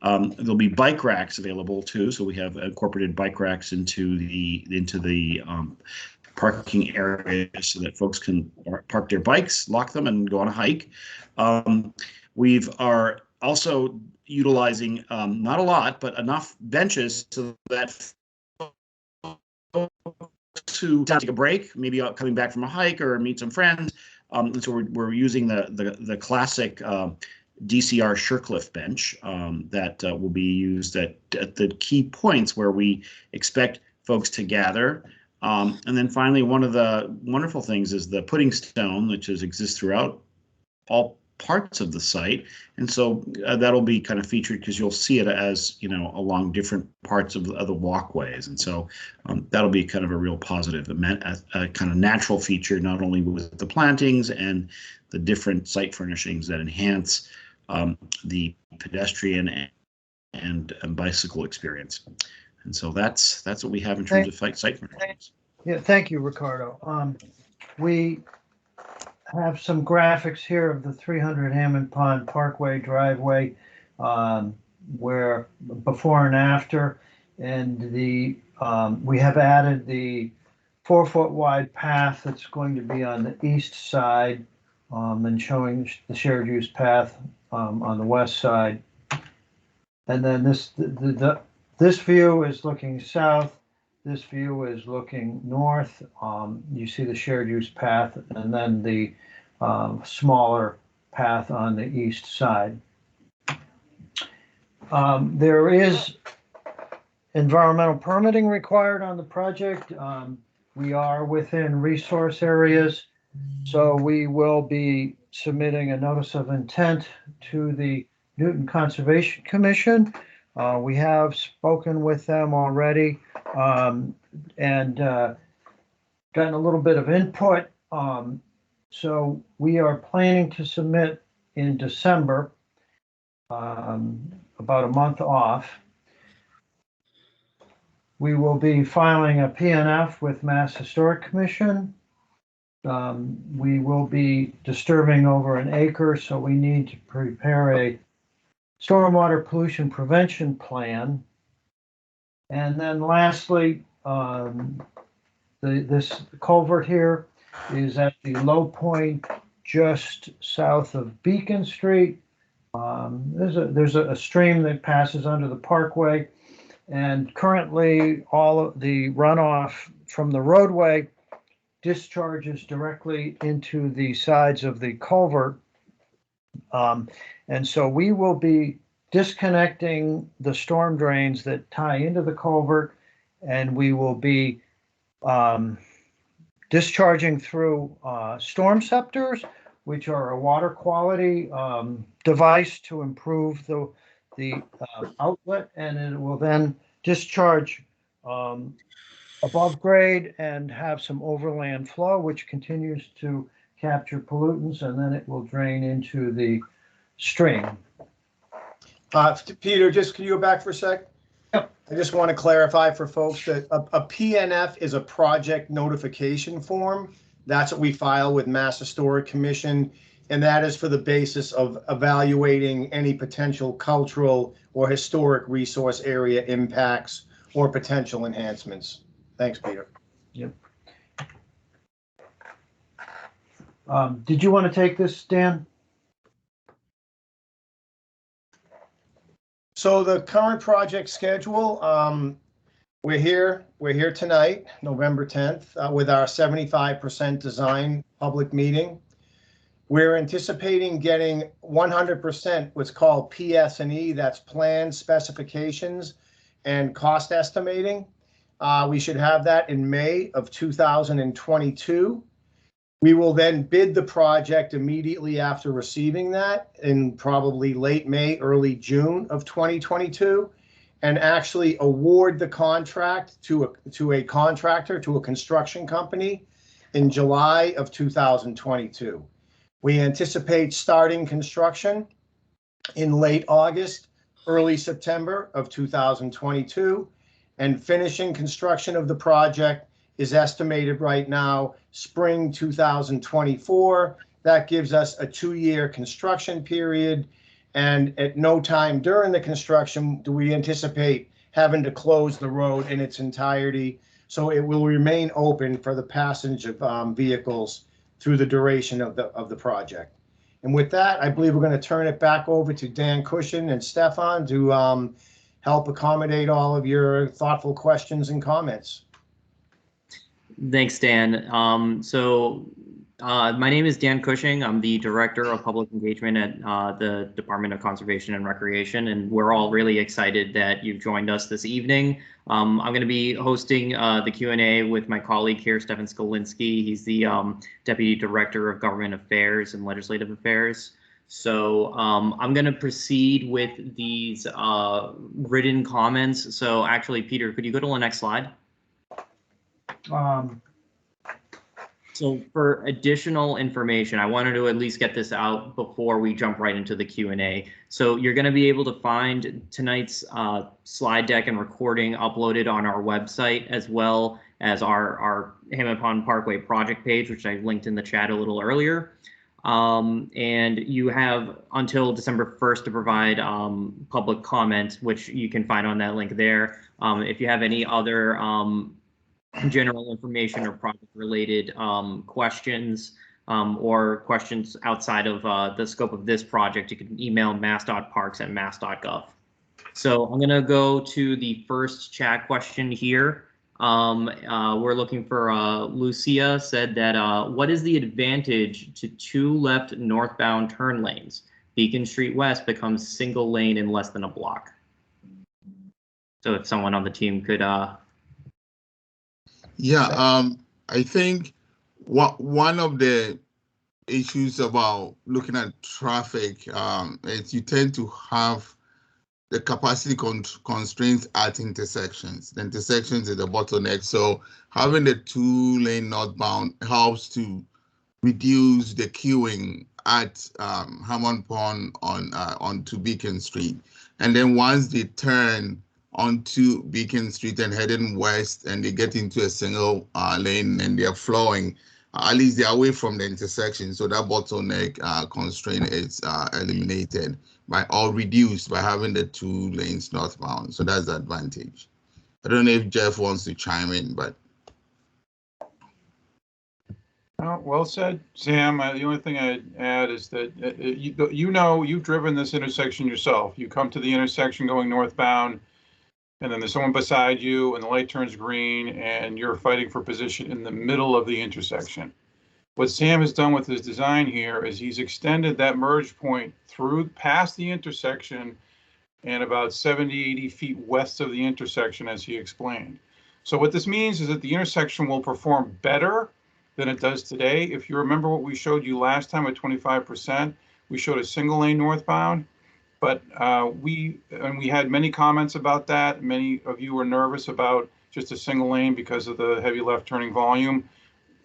There'll be bike racks available too, so we have incorporated bike racks into the parking area so that folks can park their bikes, lock them, and go on a hike. We are also utilizing not a lot, but enough benches so that to take a break, maybe coming back from a hike or meet some friends. And so we're using the classic DCR Surecliff bench that will be used at the key points where we expect folks to gather. And then finally, one of the wonderful things is the pudding stone, which exists throughout all parts of the site. And so that'll be kind of featured because you'll see it as, along different parts of the walkways. And so that'll be kind of a real positive, a kind of natural feature, not only with the plantings and the different site furnishings that enhance the pedestrian and bicycle experience. And so that's what we have in terms of site furnishings. Yeah, thank you, Ricardo. We have some graphics here of the 300 Hammond Pond Parkway driveway, where before and after, and we have added the 4-foot wide path that's going to be on the east side, and showing the shared use path on the west side. And then this view is looking south. This view is looking north. You see the shared use path, and then the smaller path on the east side. There is environmental permitting required on the project. We are within resource areas, so we will be submitting a notice of intent to the Newton Conservation Commission. We have spoken with them already and gotten a little bit of input. So we are planning to submit in December, about a month off. We will be filing a PNF with Mass Historic Commission. We will be disturbing over an acre, so we need to prepare a stormwater pollution prevention plan. And then lastly, this culvert here is at the low point just south of Beacon Street. There's a stream that passes under the Parkway, and currently all of the runoff from the roadway discharges directly into the sides of the culvert. And so we will be disconnecting the storm drains that tie into the culvert, and we will be discharging through storm scepters, which are a water quality device to improve the outlet, and it will then discharge above grade and have some overland flow, which continues to capture pollutants, and then it will drain into the stream. Peter, can you go back for a sec? Yep. I just want to clarify for folks that a PNF is a project notification form. That's what we file with Mass Historic Commission, and that is for the basis of evaluating any potential cultural or historic resource area impacts or potential enhancements. Thanks, Peter. Yep. Did you want to take this, Dan? So the current project schedule, we're here tonight, November 10th, with our 75% design public meeting. We're anticipating getting 100% what's called PS&E, that's plans, specifications, and cost estimating. We should have that in May of 2022. We will then bid the project immediately after receiving that in probably late May, early June of 2022. and actually award the contract to a contractor, to a construction company in July of 2022. We anticipate starting construction in late August, early September of 2022, and finishing construction of the project is estimated right now spring 2024. That gives us a 2-year construction period, and at no time during the construction do we anticipate having to close the road in its entirety. So it will remain open for the passage of vehicles through the duration of the project. And with that, I believe we're going to turn it back over to Dan Cushion and Stefan to help accommodate all of your thoughtful questions and comments. Thanks, Dan. My name is Dan Cushing. I'm the Director of Public Engagement at the Department of Conservation and Recreation, and we're all really excited that you've joined us this evening. I'm going to be hosting the Q&A with my colleague here, Stefan Skolinski. He's the Deputy Director of Government Affairs and Legislative Affairs. So I'm going to proceed with these written comments. So actually, Peter, could you go to the next slide? So for additional information, I wanted to at least get this out before we jump right into the Q&A. So you're going to be able to find tonight's slide deck and recording uploaded on our website, as well as our Hammond Pond Parkway project page, which I linked in the chat a little earlier. And you have until December 1st to provide public comment, which you can find on that link there. If you have any other general information or project related questions or questions outside of the scope of this project, you can email mass.parks@mass.gov. So I'm going to go to the first chat question here. We're looking for Lucia said that what is the advantage to 2 left northbound turn lanes? Beacon Street West becomes single lane in less than a block. So if someone on the team could I think one of the issues about looking at traffic is you tend to have the capacity constraints at intersections. The intersections is the bottleneck. So having the 2-lane northbound helps to reduce the queuing at Hammond Pond onto Beacon Street. And then once they turn onto Beacon Street and heading west and they get into a single lane and they're flowing, at least they're away from the intersection. So that bottleneck constraint is eliminated or reduced by having the 2 lanes northbound. So that's the advantage. I don't know if Jeff wants to chime in, but. Well said, Sam. The only thing I'd add is that you've driven this intersection yourself. You come to the intersection going northbound, and then there's someone beside you and the light turns green and you're fighting for position in the middle of the intersection. What Sam has done with his design here is he's extended that merge point through past the intersection and about 70, 80 feet west of the intersection, as he explained. So what this means is that the intersection will perform better than it does today. If you remember what we showed you last time at 25%, we showed a single lane northbound. But we had many comments about that. Many of you were nervous about just a single lane because of the heavy left turning volume.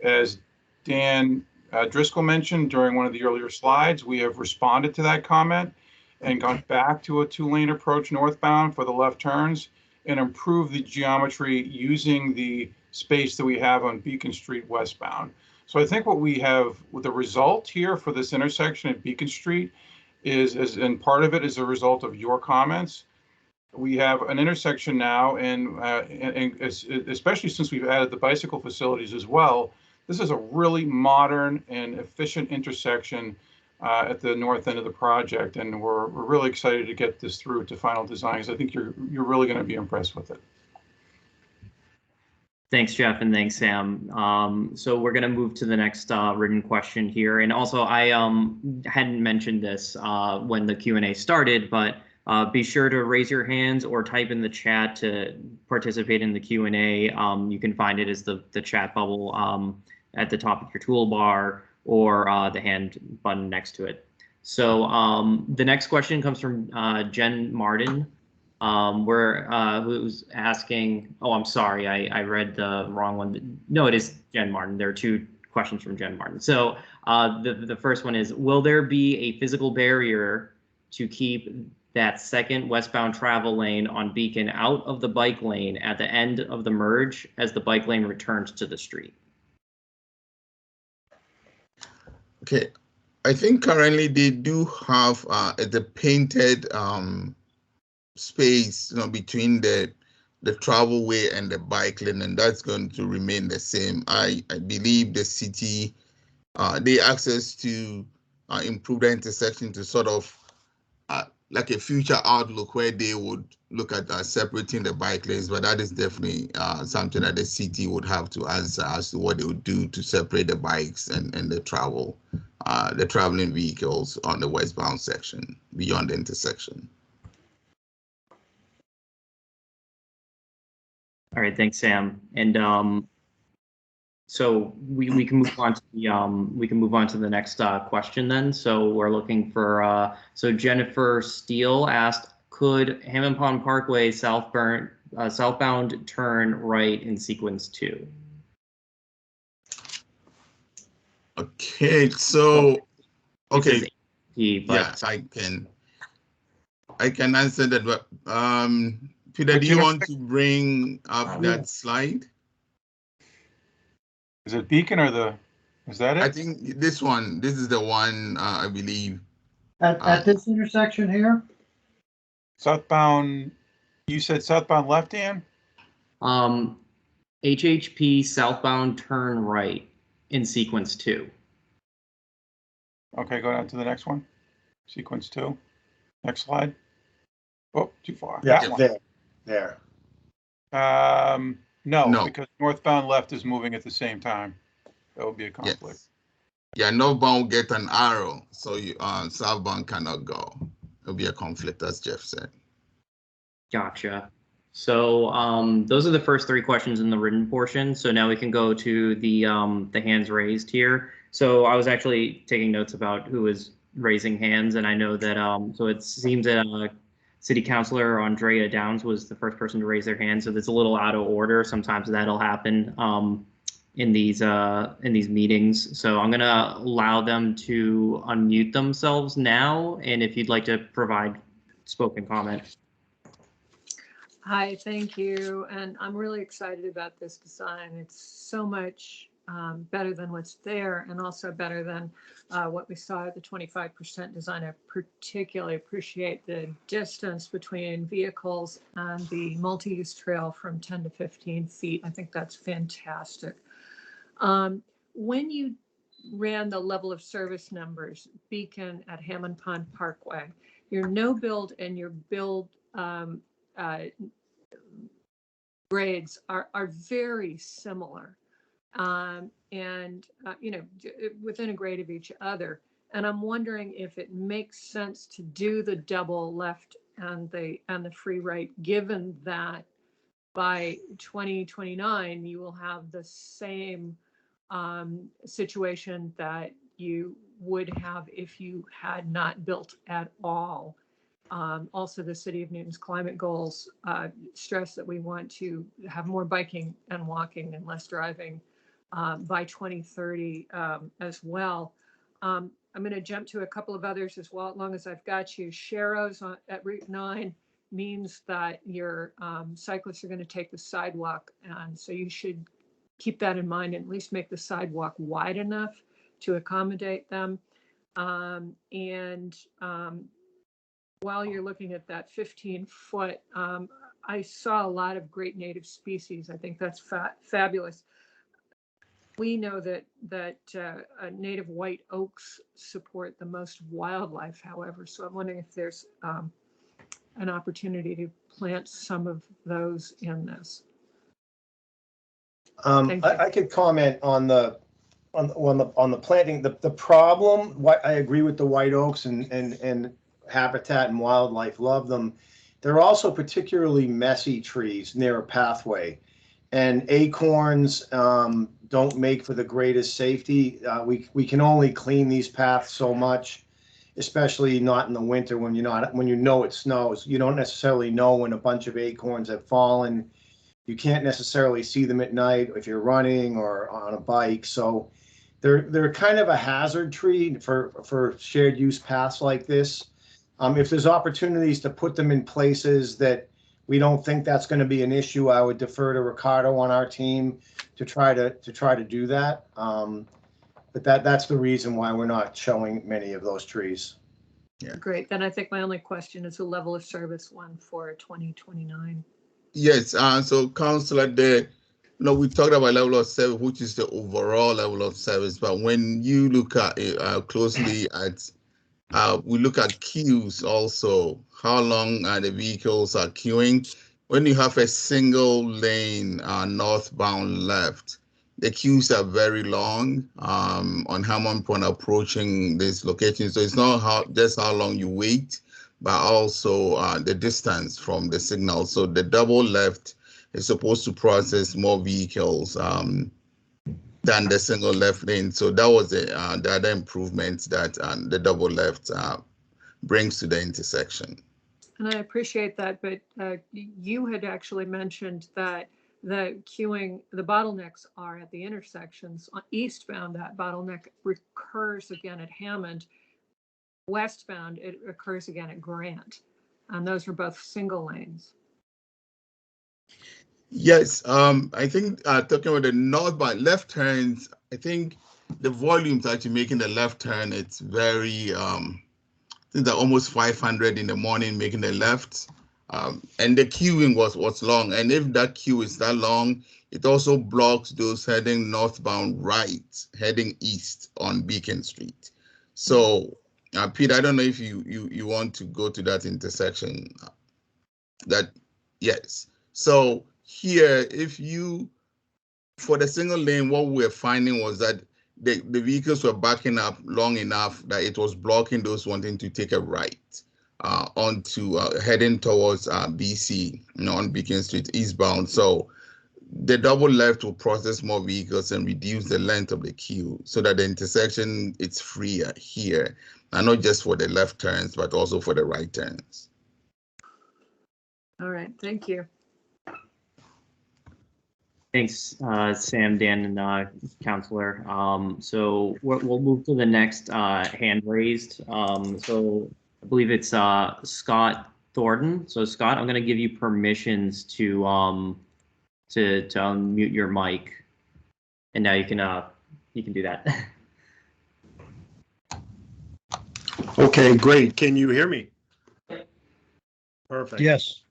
As Dan Driscoll mentioned during one of the earlier slides, we have responded to that comment and gone back to a 2-lane approach northbound for the left turns and improved the geometry using the space that we have on Beacon Street westbound. So I think what we have with the result here for this intersection at Beacon Street and part of it is a result of your comments. We have an intersection now, and especially since we've added the bicycle facilities as well, this is a really modern and efficient intersection at the north end of the project, and we're really excited to get this through to final designs. I think you're really going to be impressed with it. Thanks, Jeff, and thanks, Sam. So we're going to move to the next written question here. And also, I hadn't mentioned this when the Q&A started, but be sure to raise your hands or type in the chat to participate in the Q&A. You can find it as the chat bubble at the top of your toolbar or the hand button next to it. So the next question comes from Jen Martin. Who's asking, oh, I'm sorry, I read the wrong one. No, it is Jen Martin. There are two questions from Jen Martin. So the first one is, will there be a physical barrier to keep that second westbound travel lane on Beacon out of the bike lane at the end of the merge as the bike lane returns to the street? Okay, I think currently they do have the painted space, between the travel way and the bike lane, and that's going to remain the same. I believe the city they access to improve the intersection to sort of like a future outlook where they would look at separating the bike lanes, but that is definitely something that the city would have to answer as to what they would do to separate the bikes and the traveling vehicles on the westbound section beyond the intersection. All right, thanks, Sam. And so we can move on to the next question then. So we're looking for so Jennifer Steele asked, could Hammond Pond Parkway southbound turn right in sequence 2? Okay, so okay, yes, I can answer that. But Peter, do you want to bring up that slide? Is it Beacon or is that it? I think this is the one, I believe. At this intersection here? Southbound, you said southbound left, Dan? HHP southbound turn right in sequence 2. Okay, go down to the next one. Sequence 2. Next slide. Oh, too far. Yeah, That one. there. No, because northbound left is moving at the same time. That would be a conflict. Yes. Yeah, northbound will get an arrow, so you southbound cannot go. It'll be a conflict, as Jeff said. Gotcha. So those are the first 3 questions in the written portion. So now we can go to the hands raised here. So I was actually taking notes about who was raising hands, and I know that so it seems that City Councilor Andrea Downs was the first person to raise their hand. So that's a little out of order. Sometimes that'll happen in these meetings. So I'm gonna allow them to unmute themselves now, and if you'd like to provide spoken comment. Hi, thank you. And I'm really excited about this design. It's so much better than what's there, and also better than what we saw at the 25% design. I particularly appreciate the distance between vehicles and the multi-use trail from 10 to 15 feet. I think that's fantastic. When you ran the level of service numbers, Beacon at Hammond Pond Parkway, your no build and your build grades are very similar, within a grade of each other. And I'm wondering if it makes sense to do the double left and the free right, given that by 2029 you will have the same situation that you would have if you had not built at all. Also, the City of Newton's climate goals stress that we want to have more biking and walking and less driving by 2030 as well. I'm going to jump to a couple of others as well, as long as I've got you. Sharrows at Route 9 means that your cyclists are going to take the sidewalk, and so you should keep that in mind and at least make the sidewalk wide enough to accommodate them. While you're looking at that 15-foot, I saw a lot of great native species. I think that's fabulous. We know that native white oaks support the most wildlife, however, so I'm wondering if there's an opportunity to plant some of those in this. I could comment on the planting. The problem, I agree with the white oaks and habitat and wildlife love them. They're also particularly messy trees near a pathway, and acorns don't make for the greatest safety. We can only clean these paths so much. especially not in the winter when when you know it snows. You don't necessarily know when a bunch of acorns have fallen. You can't necessarily see them at night if you're running or on a bike. So they're kind of a hazard tree for shared use paths like this. If there's opportunities to put them in places that we don't think that's going to be an issue, I would defer to Ricardo on our team to try to do that. But that's the reason why we're not showing many of those trees. Yeah. Great. Then I think my only question is the level of service one for 2029. Yes, so Councillor, we talked about level of service, which is the overall level of service. But when you look at it closely at, we look at queues also, how long the vehicles are queuing. When you have a single lane northbound left, the queues are very long on Hammond Pond approaching this location. So it's not just how long you wait, but also the distance from the signal. So the double left is supposed to process more vehicles than the single left lane. So that was the other improvement that the double left brings to the intersection. And I appreciate that, but you had actually mentioned that the queuing, the bottlenecks are at the intersections. Eastbound, that bottleneck recurs again at Hammond. Westbound, it occurs again at Grant. And those are both single lanes. Yes, I think talking about the northbound left turns, I think the volumes actually making the left turn, it's very, I think they're almost 500 in the morning making the left. And the queuing was long. And if that queue is that long, it also blocks those heading northbound right, heading east on Beacon Street. So, Pete, I don't know if you want to go to that intersection. Yes. So here, for the single lane, what we're finding was that the vehicles were backing up long enough that it was blocking those wanting to take a right onto heading towards BC, on Beacon Street eastbound. So the double left will process more vehicles and reduce the length of the queue so that the intersection it's freer here, and not just for the left turns, but also for the right turns. All right, thank you. Thanks, Sam, Dan, and Counselor. So we'll move to the next hand raised. So I believe it's Scott Thornton. So Scott, I'm going to give you permissions to unmute your mic, and now you can do that. Okay, great. Can you hear me? Perfect. Yes.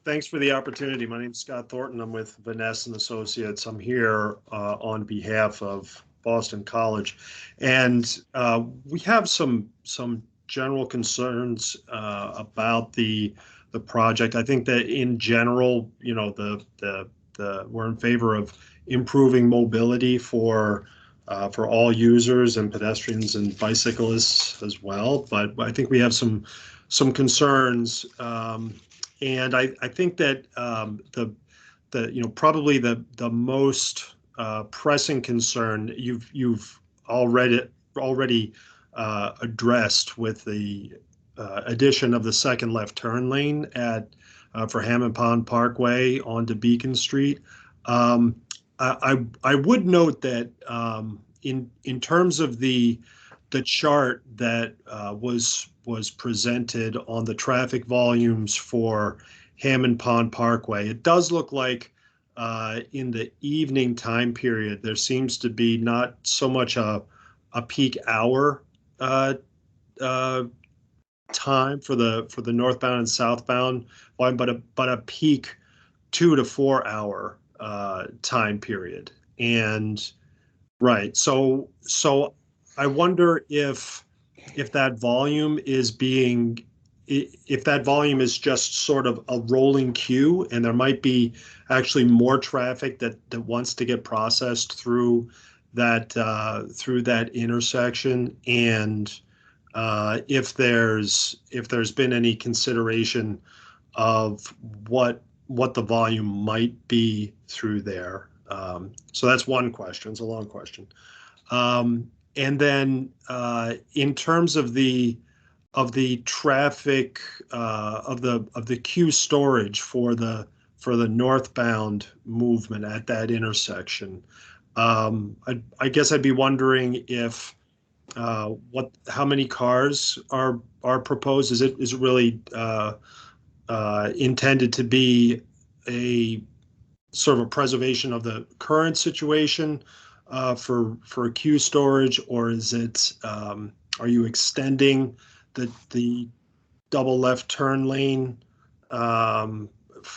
Thanks for the opportunity. My name is Scott Thornton. I'm with Vanessa and Associates. I'm here on behalf of Boston College, and we have some general concerns about the project. I think that in general, we're in favor of improving mobility for all users and pedestrians and bicyclists as well. But I think we have some concerns. And I think that probably the most pressing concern you've already addressed with the addition of the second left turn lane for Hammond Pond Parkway onto Beacon Street. I would note that in terms of the chart that was presented on the traffic volumes for Hammond Pond Parkway, it does look like in the evening time period there seems to be not so much a peak hour time for the northbound and southbound line, but a peak 2 to 4 hour time period. And right, so I wonder if that volume is just sort of a rolling queue, and there might be actually more traffic that wants to get processed through that intersection, and if there's been any consideration of what the volume might be through there. So that's one question. It's a long question. And then in terms of the traffic of the queue storage for the northbound movement at that intersection, I guess I'd be wondering if how many cars are proposed? Is it really intended to be a sort of a preservation of the current situation for queue storage, or is it are you extending the double left turn lane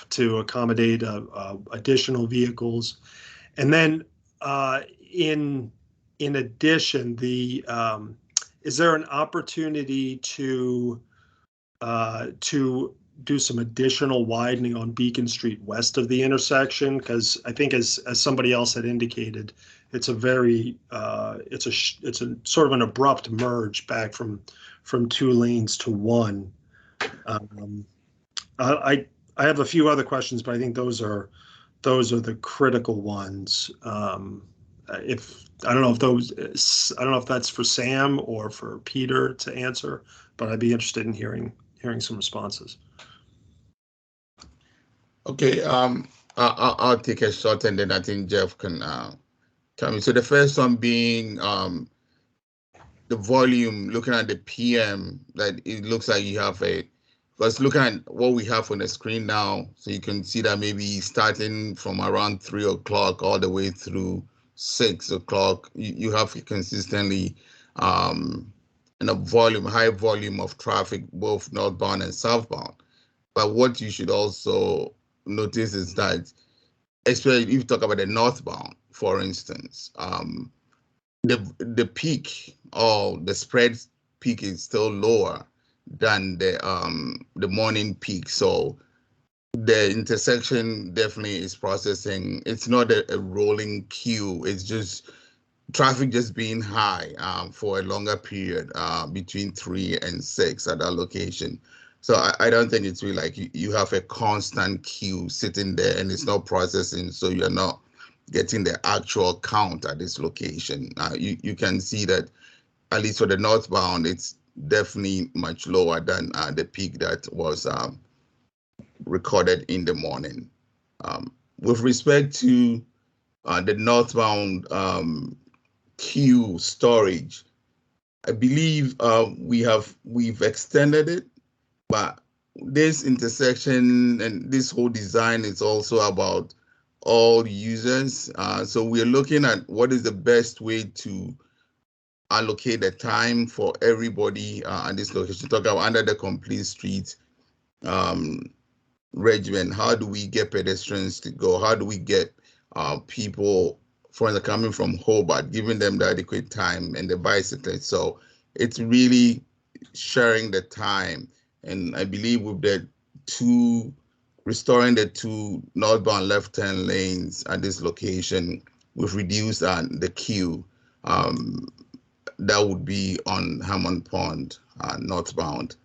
to accommodate additional vehicles? And then in addition, is there an opportunity to do some additional widening on Beacon Street west of the intersection? Because I think, as somebody else had indicated, it's a very it's a sort of an abrupt merge back from 2 lanes to 1. I have a few other questions, but I think those are the critical ones. If I don't know if that's for Sam or for Peter to answer, but I'd be interested in hearing some responses. Okay, I'll take a shot, and then I think Jeff can tell me. So the first one being the volume, looking at the PM, that it looks like you have because looking at what we have on the screen now, so you can see that maybe starting from around 3 o'clock all the way through 6 o'clock, you have consistently in a high volume of traffic, both northbound and southbound. But what you should also notice is that, especially if you talk about the northbound, for instance, the peak or the spread peak is still lower than the morning peak. So the intersection definitely is processing. It's not a rolling queue. It's just traffic just being high for a longer period between 3 and 6 at that location. So I don't think it's really like you have a constant queue sitting there and it's not processing, so you're not getting the actual count at this location. You can see that, at least for the northbound, it's definitely much lower than the peak that was recorded in the morning. With respect to the northbound queue storage, I believe we've extended it, but this intersection and this whole design is also about all users. So we're looking at what is the best way to allocate the time for everybody at this location. Talk about under the complete street regimen. How do we get pedestrians to go? How do we get people coming from Hobart, giving them the adequate time, and the bicyclists? So it's really sharing the time. And I believe with restoring the 2 northbound left turn lanes at this location, we've reduced the queue. That would be on Hammond Pond northbound.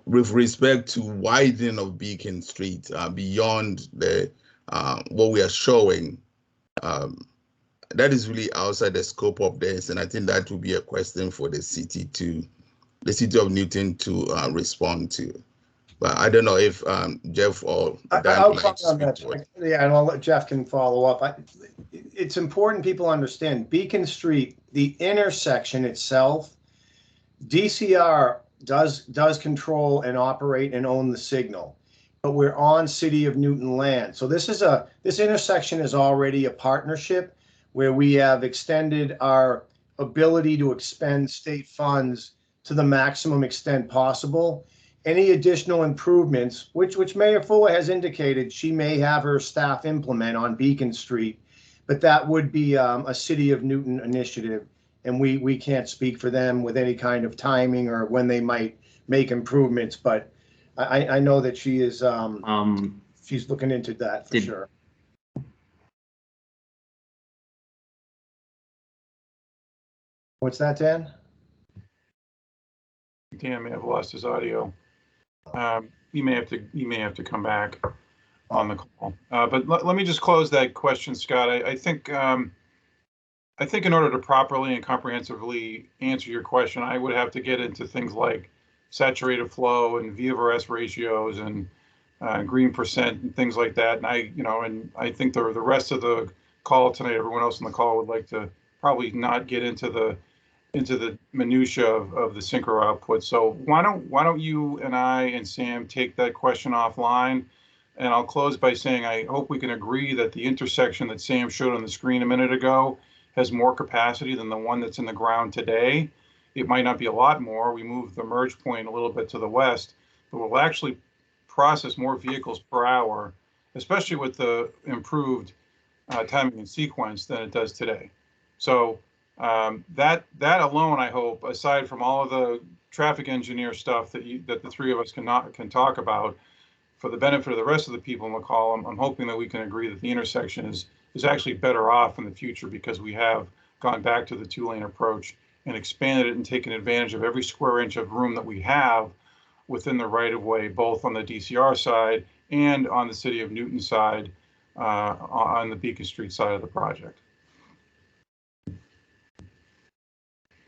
With respect to widening of Beacon Street beyond what we are showing, that is really outside the scope of this, and I think that would be a question for the city of Newton to respond to. But I don't know if Jeff or Dan I'll would like to comment on speak to it. Yeah, and I'll let Jeff can follow up. It's important people understand Beacon Street, the intersection itself, DCR does control and operate and own the signal, but we're on City of Newton land. So this intersection is already a partnership where we have extended our ability to expend state funds to the maximum extent possible. Any additional improvements, which Mayor Fuller has indicated she may have her staff implement on Beacon Street, but that would be a City of Newton initiative, and we can't speak for them with any kind of timing or when they might make improvements. But I know that she is she's looking into that for sure. What's that, Dan? Dan may have lost his audio. You may have to come back on the call. But let me just close that question, Scott. I think I think in order to properly and comprehensively answer your question, I would have to get into things like saturated flow and VRS ratios and green percent and things like that. And I think the rest of the call tonight, everyone else on the call would like to probably not get into the minutia of the synchro output. So why don't you and I and Sam take that question offline? And I'll close by saying I hope we can agree that the intersection that Sam showed on the screen a minute ago has more capacity than the one that's in the ground today. It might not be a lot more. We moved the merge point a little bit to the west, but we'll actually process more vehicles per hour, especially with the improved timing and sequence than it does today. So that alone, I hope, aside from all of the traffic engineer stuff that the three of us can talk about, for the benefit of the rest of the people on the call, I'm hoping that we can agree that the intersection is actually better off in the future because we have gone back to the 2-lane approach and expanded it and taken advantage of every square inch of room that we have within the right of way, both on the DCR side and on the City of Newton side, on the Beacon Street side of the project.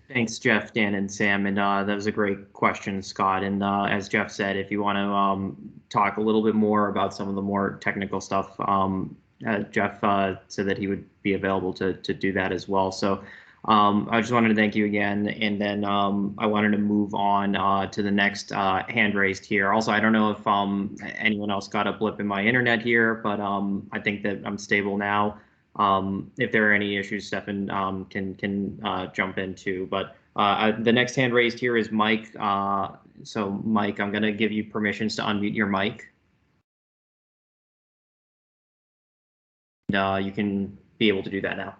Thanks, Jeff, Dan, and Sam. And that was a great question, Scott. And as Jeff said, if you want to talk a little bit more about some of the more technical stuff, Jeff said that he would be available to do that as well. So I just wanted to thank you again. And then I wanted to move on to the next hand raised here. Also, I don't know if anyone else got a blip in my internet here, but I think that I'm stable now. If there are any issues, Stefan can jump in too. But the next hand raised here is Mike. So Mike, I'm going to give you permissions to unmute your mic. And, you can be able to do that now.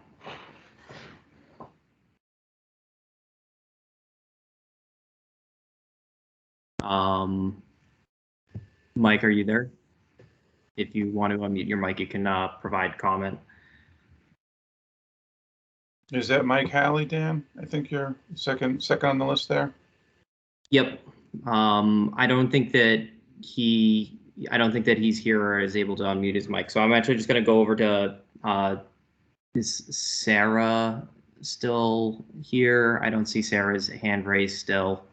Mike, are you there? If you want to unmute your mic, you can provide comment. Is that Mike Halley, Dan? I think you're second on the list there. Yep. I don't think that he's here or is able to unmute his mic. So I'm actually just going to go over to, is Sarah still here? I don't see Sarah's hand raised still.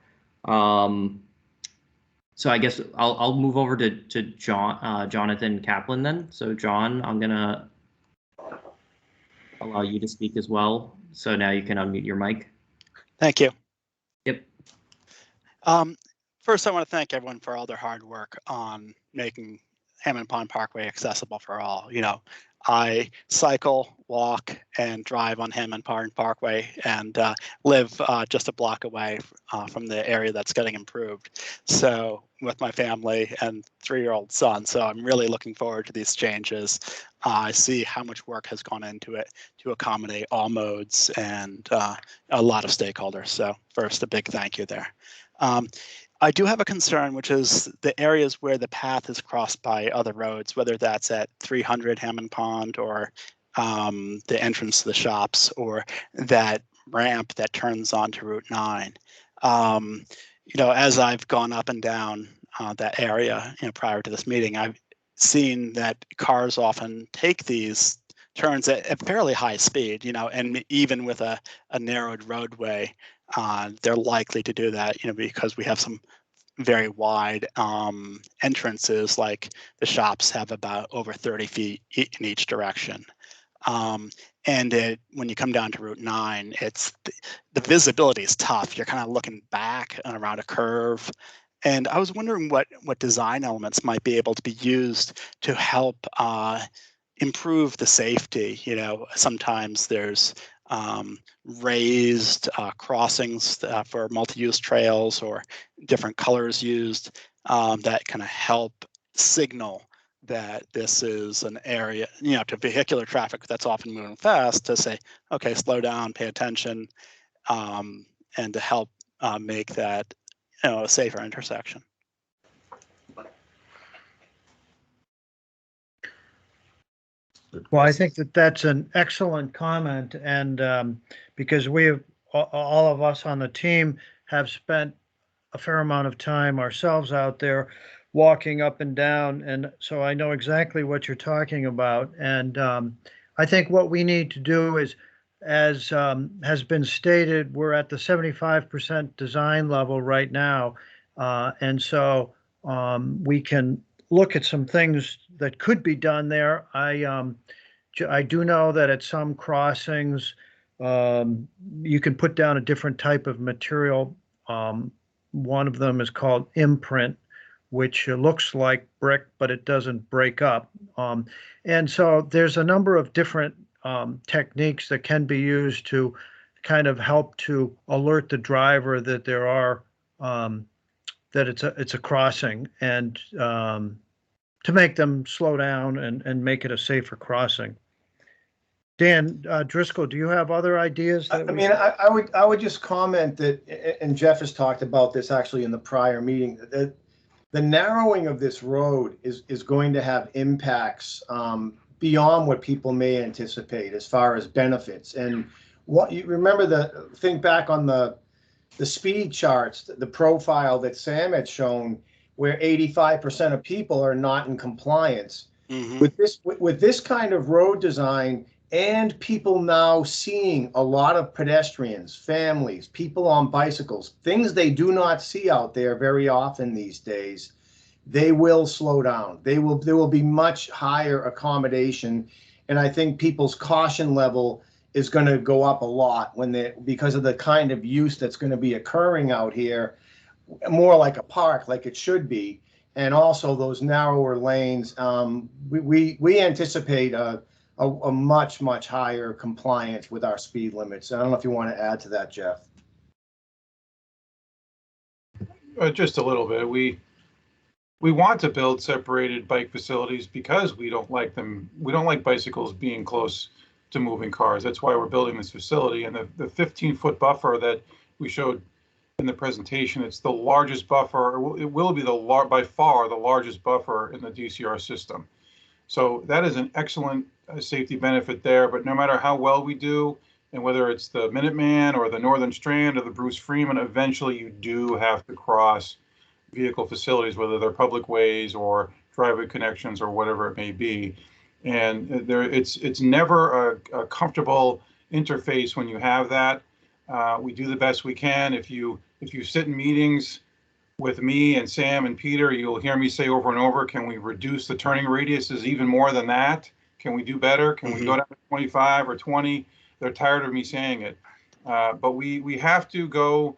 So I guess I'll move over to Jonathan Kaplan then. So John, I'm going to allow you to speak as well. So now you can unmute your mic. Thank you. Yep. First, I want to thank everyone for all their hard work on making Hammond Pond Parkway accessible for all. You know, I cycle, walk, and drive on Hammond Pond Parkway and live just a block away from the area that's getting improved. So with my family and 3-year-old son. So I'm really looking forward to these changes. I see how much work has gone into it to accommodate all modes and a lot of stakeholders. So first, a big thank you there. I do have a concern, which is the areas where the path is crossed by other roads, whether that's at 300 Hammond Pond or the entrance to the shops or that ramp that turns onto Route 9. You know, as I've gone up and down that area, you know, prior to this meeting, I've seen that cars often take these turns at fairly high speed, you know, and even with a narrowed roadway, they're likely to do that, you know, because we have some very wide entrances, like the shops have about over 30 feet in each direction. And when you come down to Route 9, it's the visibility is tough. You're kind of looking back and around a curve. And I was wondering what design elements might be able to be used to help improve the safety. You know, sometimes there's raised crossings for multi-use trails or different colors used that kind of help signal that this is an area, you know, to vehicular traffic that's often moving fast, to say, okay, slow down, pay attention, and to help make that, you know, a safer intersection. Well, I think that that's an excellent comment, and because we have, all of us on the team have spent a fair amount of time ourselves out there walking up and down, and so I know exactly what you're talking about. And I think what we need to do is, as has been stated, we're at the 75% design level right now. And so we can look at some things that could be done there. I do know that at some crossings, you can put down a different type of material. One of them is called imprint, which looks like brick, but it doesn't break up. And so there's a number of different techniques that can be used to kind of help to alert the driver that there are that it's a crossing, and to make them slow down and make it a safer crossing. Dan Driscoll, do you have other ideas? I mean, I would just comment that, and Jeff has talked about this actually in the prior meeting, that the narrowing of this road is going to have impacts beyond what people may anticipate as far as benefits. And what you remember, think back on the speed charts, the profile that Sam had shown, where 85% of people are not in compliance. Mm-hmm. With this kind of road design, and people now seeing a lot of pedestrians, families, people on bicycles, things they do not see out there very often these days, they will slow down. There will be much higher accommodation, and I think people's caution level is going to go up a lot because of the kind of use that's going to be occurring out here, more like a park, like it should be, and also those narrower lanes. We anticipate a much higher compliance with our speed limits. I don't know if you want to add to that, Jeff. Just a little bit. We want to build separated bike facilities because we don't like them. We don't like bicycles being close to moving cars. That's why we're building this facility. And the 15-foot buffer that we showed in the presentation, it's the largest buffer. It will be by far the largest buffer in the DCR system. So that is an excellent safety benefit there. But no matter how well we do, and whether it's the Minuteman or the Northern Strand or the Bruce Freeman, eventually you do have to cross vehicle facilities, whether they're public ways or driveway connections or whatever it may be. And it's never a comfortable interface when you have that. We do the best we can. If you sit in meetings with me and Sam and Peter, you'll hear me say over and over, can we reduce the turning radiuses even more than that? Can we do better? Can we go down to 25 or 20? They're tired of me saying it. But we have to go,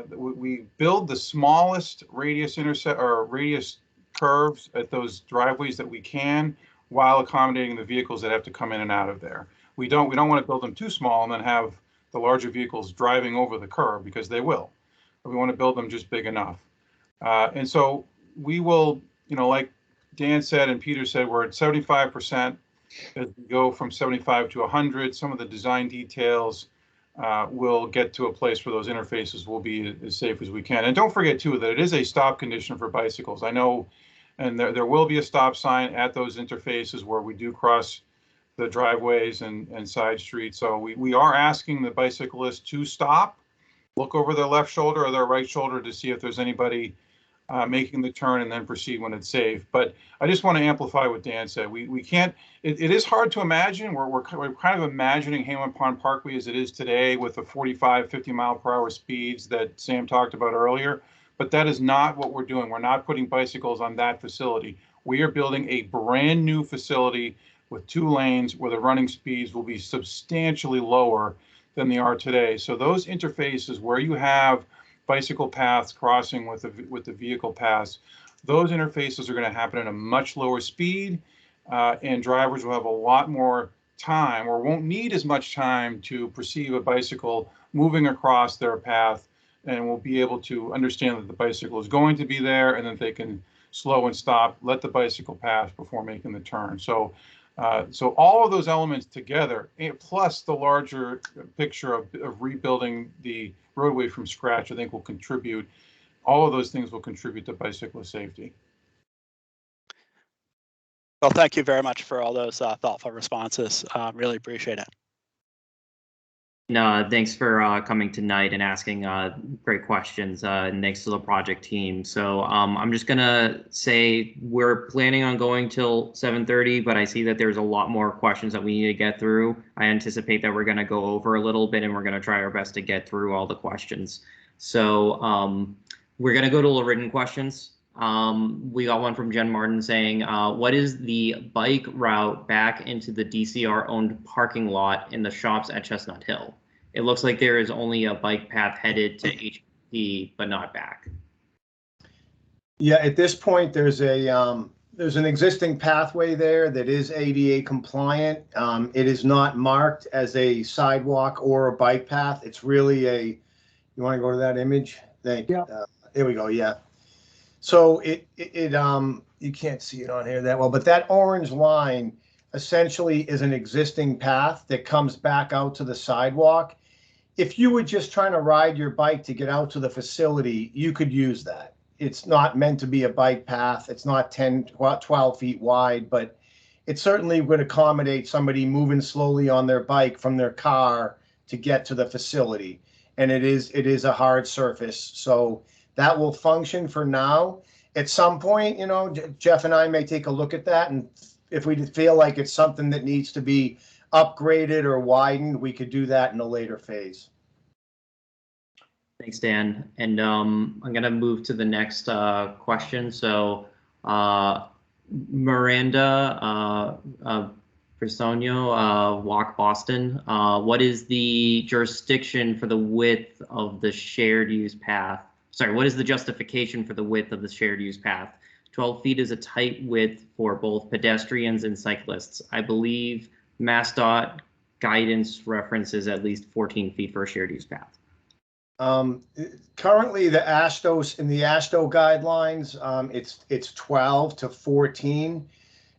we build the smallest radius radius curves at those driveways that we can, while accommodating the vehicles that have to come in and out of there. We don't want to build them too small and then have the larger vehicles driving over the curb, because they will. But we want to build them just big enough. And so we will, like Dan said and Peter said, we're at 75%. As we go from 75 to 100, some of the design details will get to a place where those interfaces will be as safe as we can. And don't forget too that it is a stop condition for bicycles. I know, and there will be a stop sign at those interfaces where we do cross the driveways and side streets. So we are asking the bicyclists to stop, look over their left shoulder or their right shoulder to see if there's anybody making the turn, and then proceed when it's safe. But I just want to amplify what Dan said. We can't, it is hard to imagine. We're kind of imagining Hammond Pond Parkway as it is today with the 45, 50 mile per hour speeds that Sam talked about earlier. But that is not what we're doing. We're not putting bicycles on that facility. We are building a brand new facility with 2 lanes where the running speeds will be substantially lower than they are today. So those interfaces where you have bicycle paths crossing with the vehicle paths, those interfaces are going to happen at a much lower speed, and drivers will have a lot more time, or won't need as much time, to perceive a bicycle moving across their path, and will be able to understand that the bicycle is going to be there, and that they can slow and stop, let the bicycle pass before making the turn. So all of those elements together, plus the larger picture of rebuilding the roadway from scratch, I think will contribute. All of those things will contribute to bicyclist safety. Well, thank you very much for all those thoughtful responses. Really appreciate it. No, thanks for coming tonight and asking great questions, and thanks to the project team. So I'm just gonna say we're planning on going till 7:30, but I see that there's a lot more questions that we need to get through. I anticipate that we're gonna go over a little bit, and we're gonna try our best to get through all the questions. So we're gonna go to the written questions. We got one from Jen Martin saying, what is the bike route back into the DCR owned parking lot in the shops at Chestnut Hill? It looks like there is only a bike path headed to HPP, but not back. Yeah, at this point, there's an existing pathway there that is ADA compliant. It is not marked as a sidewalk or a bike path. It's really you want to go to that image? Thank you. There we go. Yeah. So you can't see it on here that well, but that orange line essentially is an existing path that comes back out to the sidewalk. If you were just trying to ride your bike to get out to the facility, you could use that. It's not meant to be a bike path. It's not 10, 12 feet wide, but it certainly would accommodate somebody moving slowly on their bike from their car to get to the facility. And it is a hard surface. So that will function for now. At some point, Jeff and I may take a look at that. And if we feel like it's something that needs to be upgraded or widened, we could do that in a later phase. Thanks, Dan. And I'm going to move to the next question. So Miranda Personio, Walk Boston. What is the jurisdiction for the width of the shared use path? Sorry, what is the justification for the width of the shared use path? 12 feet is a tight width for both pedestrians and cyclists. I believe MassDOT guidance references at least 14 feet for a shared use path. Currently, the ASHTO guidelines, it's 12 to 14.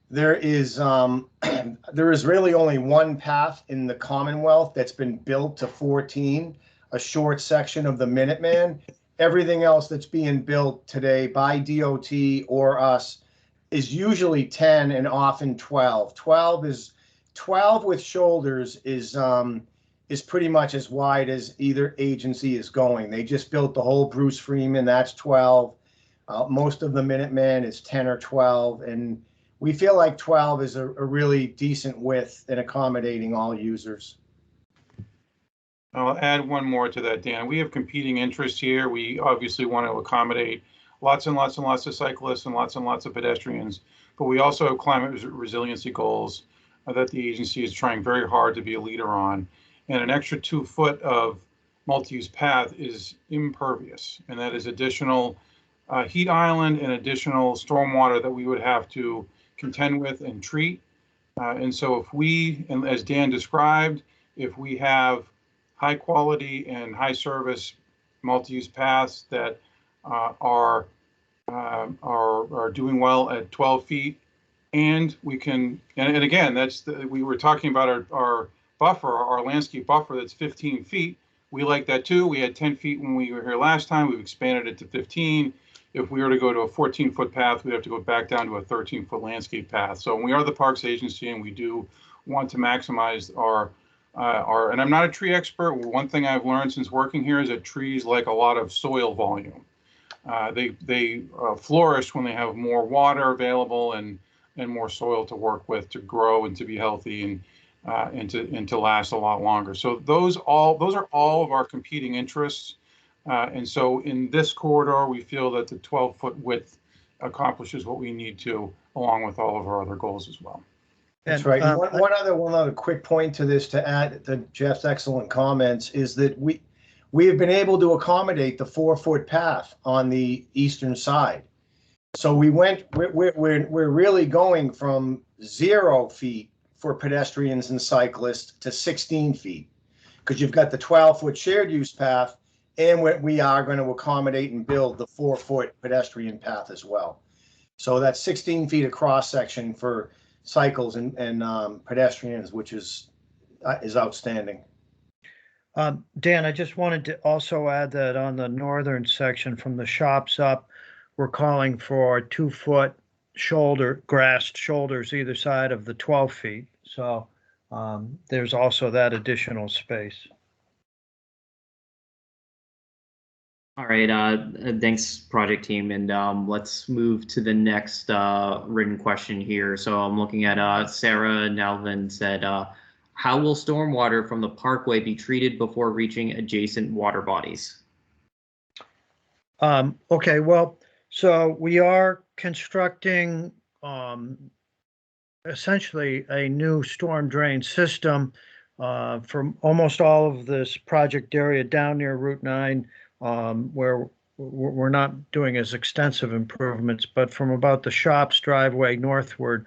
There is really only one path in the Commonwealth that's been built to 14, a short section of the Minuteman. Everything else that's being built today by DOT or us is usually 10 and often 12. 12 with shoulders is pretty much as wide as either agency is going. They just built the whole Bruce Freeman, that's 12. Most of the Minuteman is 10 or 12, and we feel like 12 is a really decent width in accommodating all users. I'll add one more to that, Dan. We have competing interests here. We obviously want to accommodate lots and lots and lots of cyclists and lots of pedestrians, but we also have climate resiliency goals that the agency is trying very hard to be a leader on. And an extra 2 foot of multi-use path is impervious, and that is additional heat island and additional stormwater that we would have to contend with and treat. And so if we, and as Dan described, if we have high quality and high service multi-use paths that are doing well at 12 feet, and we can, and again, we were talking about our buffer, our landscape buffer that's 15 feet. We like that too. We had 10 feet when we were here last time. We've expanded it to 15. If we were to go to a 14-foot path, we'd have to go back down to a 13-foot landscape path. So we are the Parks Agency, and we do want to maximize our, and I'm not a tree expert. One thing I've learned since working here is that trees like a lot of soil volume. They flourish when they have more water available and more soil to work with to grow and to be healthy and to last a lot longer. So those are all of our competing interests. And so in this corridor, we feel that the 12-foot width accomplishes what we need to, along with all of our other goals as well. That's right. One other quick point to this to add to Jeff's excellent comments is that we have been able to accommodate the 4-foot path on the eastern side. So we're really going from 0 feet for pedestrians and cyclists to 16 feet, because you've got the 12-foot shared use path, and we are going to accommodate and build the 4-foot pedestrian path as well. So that's 16 feet of cross section for cycles and pedestrians, which is outstanding. Dan, I just wanted to also add that on the northern section from the shops up, we're calling for 2-foot grassed shoulders either side of the 12 feet. So there's also that additional space. All right, thanks, project team, and let's move to the next written question here. So I'm looking at Sarah Nelvin said, how will stormwater from the Parkway be treated before reaching adjacent water bodies? Okay, well, so we are constructing essentially a new storm drain system from almost all of this project area down near Route 9, where we're not doing as extensive improvements, but from about the shops driveway northward,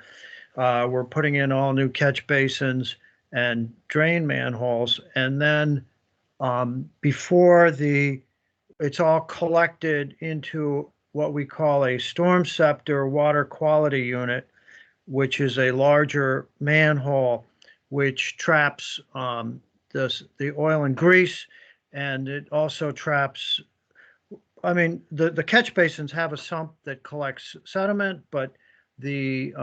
we're putting in all new catch basins and drain manholes. And then before it's all collected into what we call a storm scepter water quality unit, which is a larger manhole which traps the oil and grease, and it also traps, I mean, the catch basins have a sump that collects sediment, but the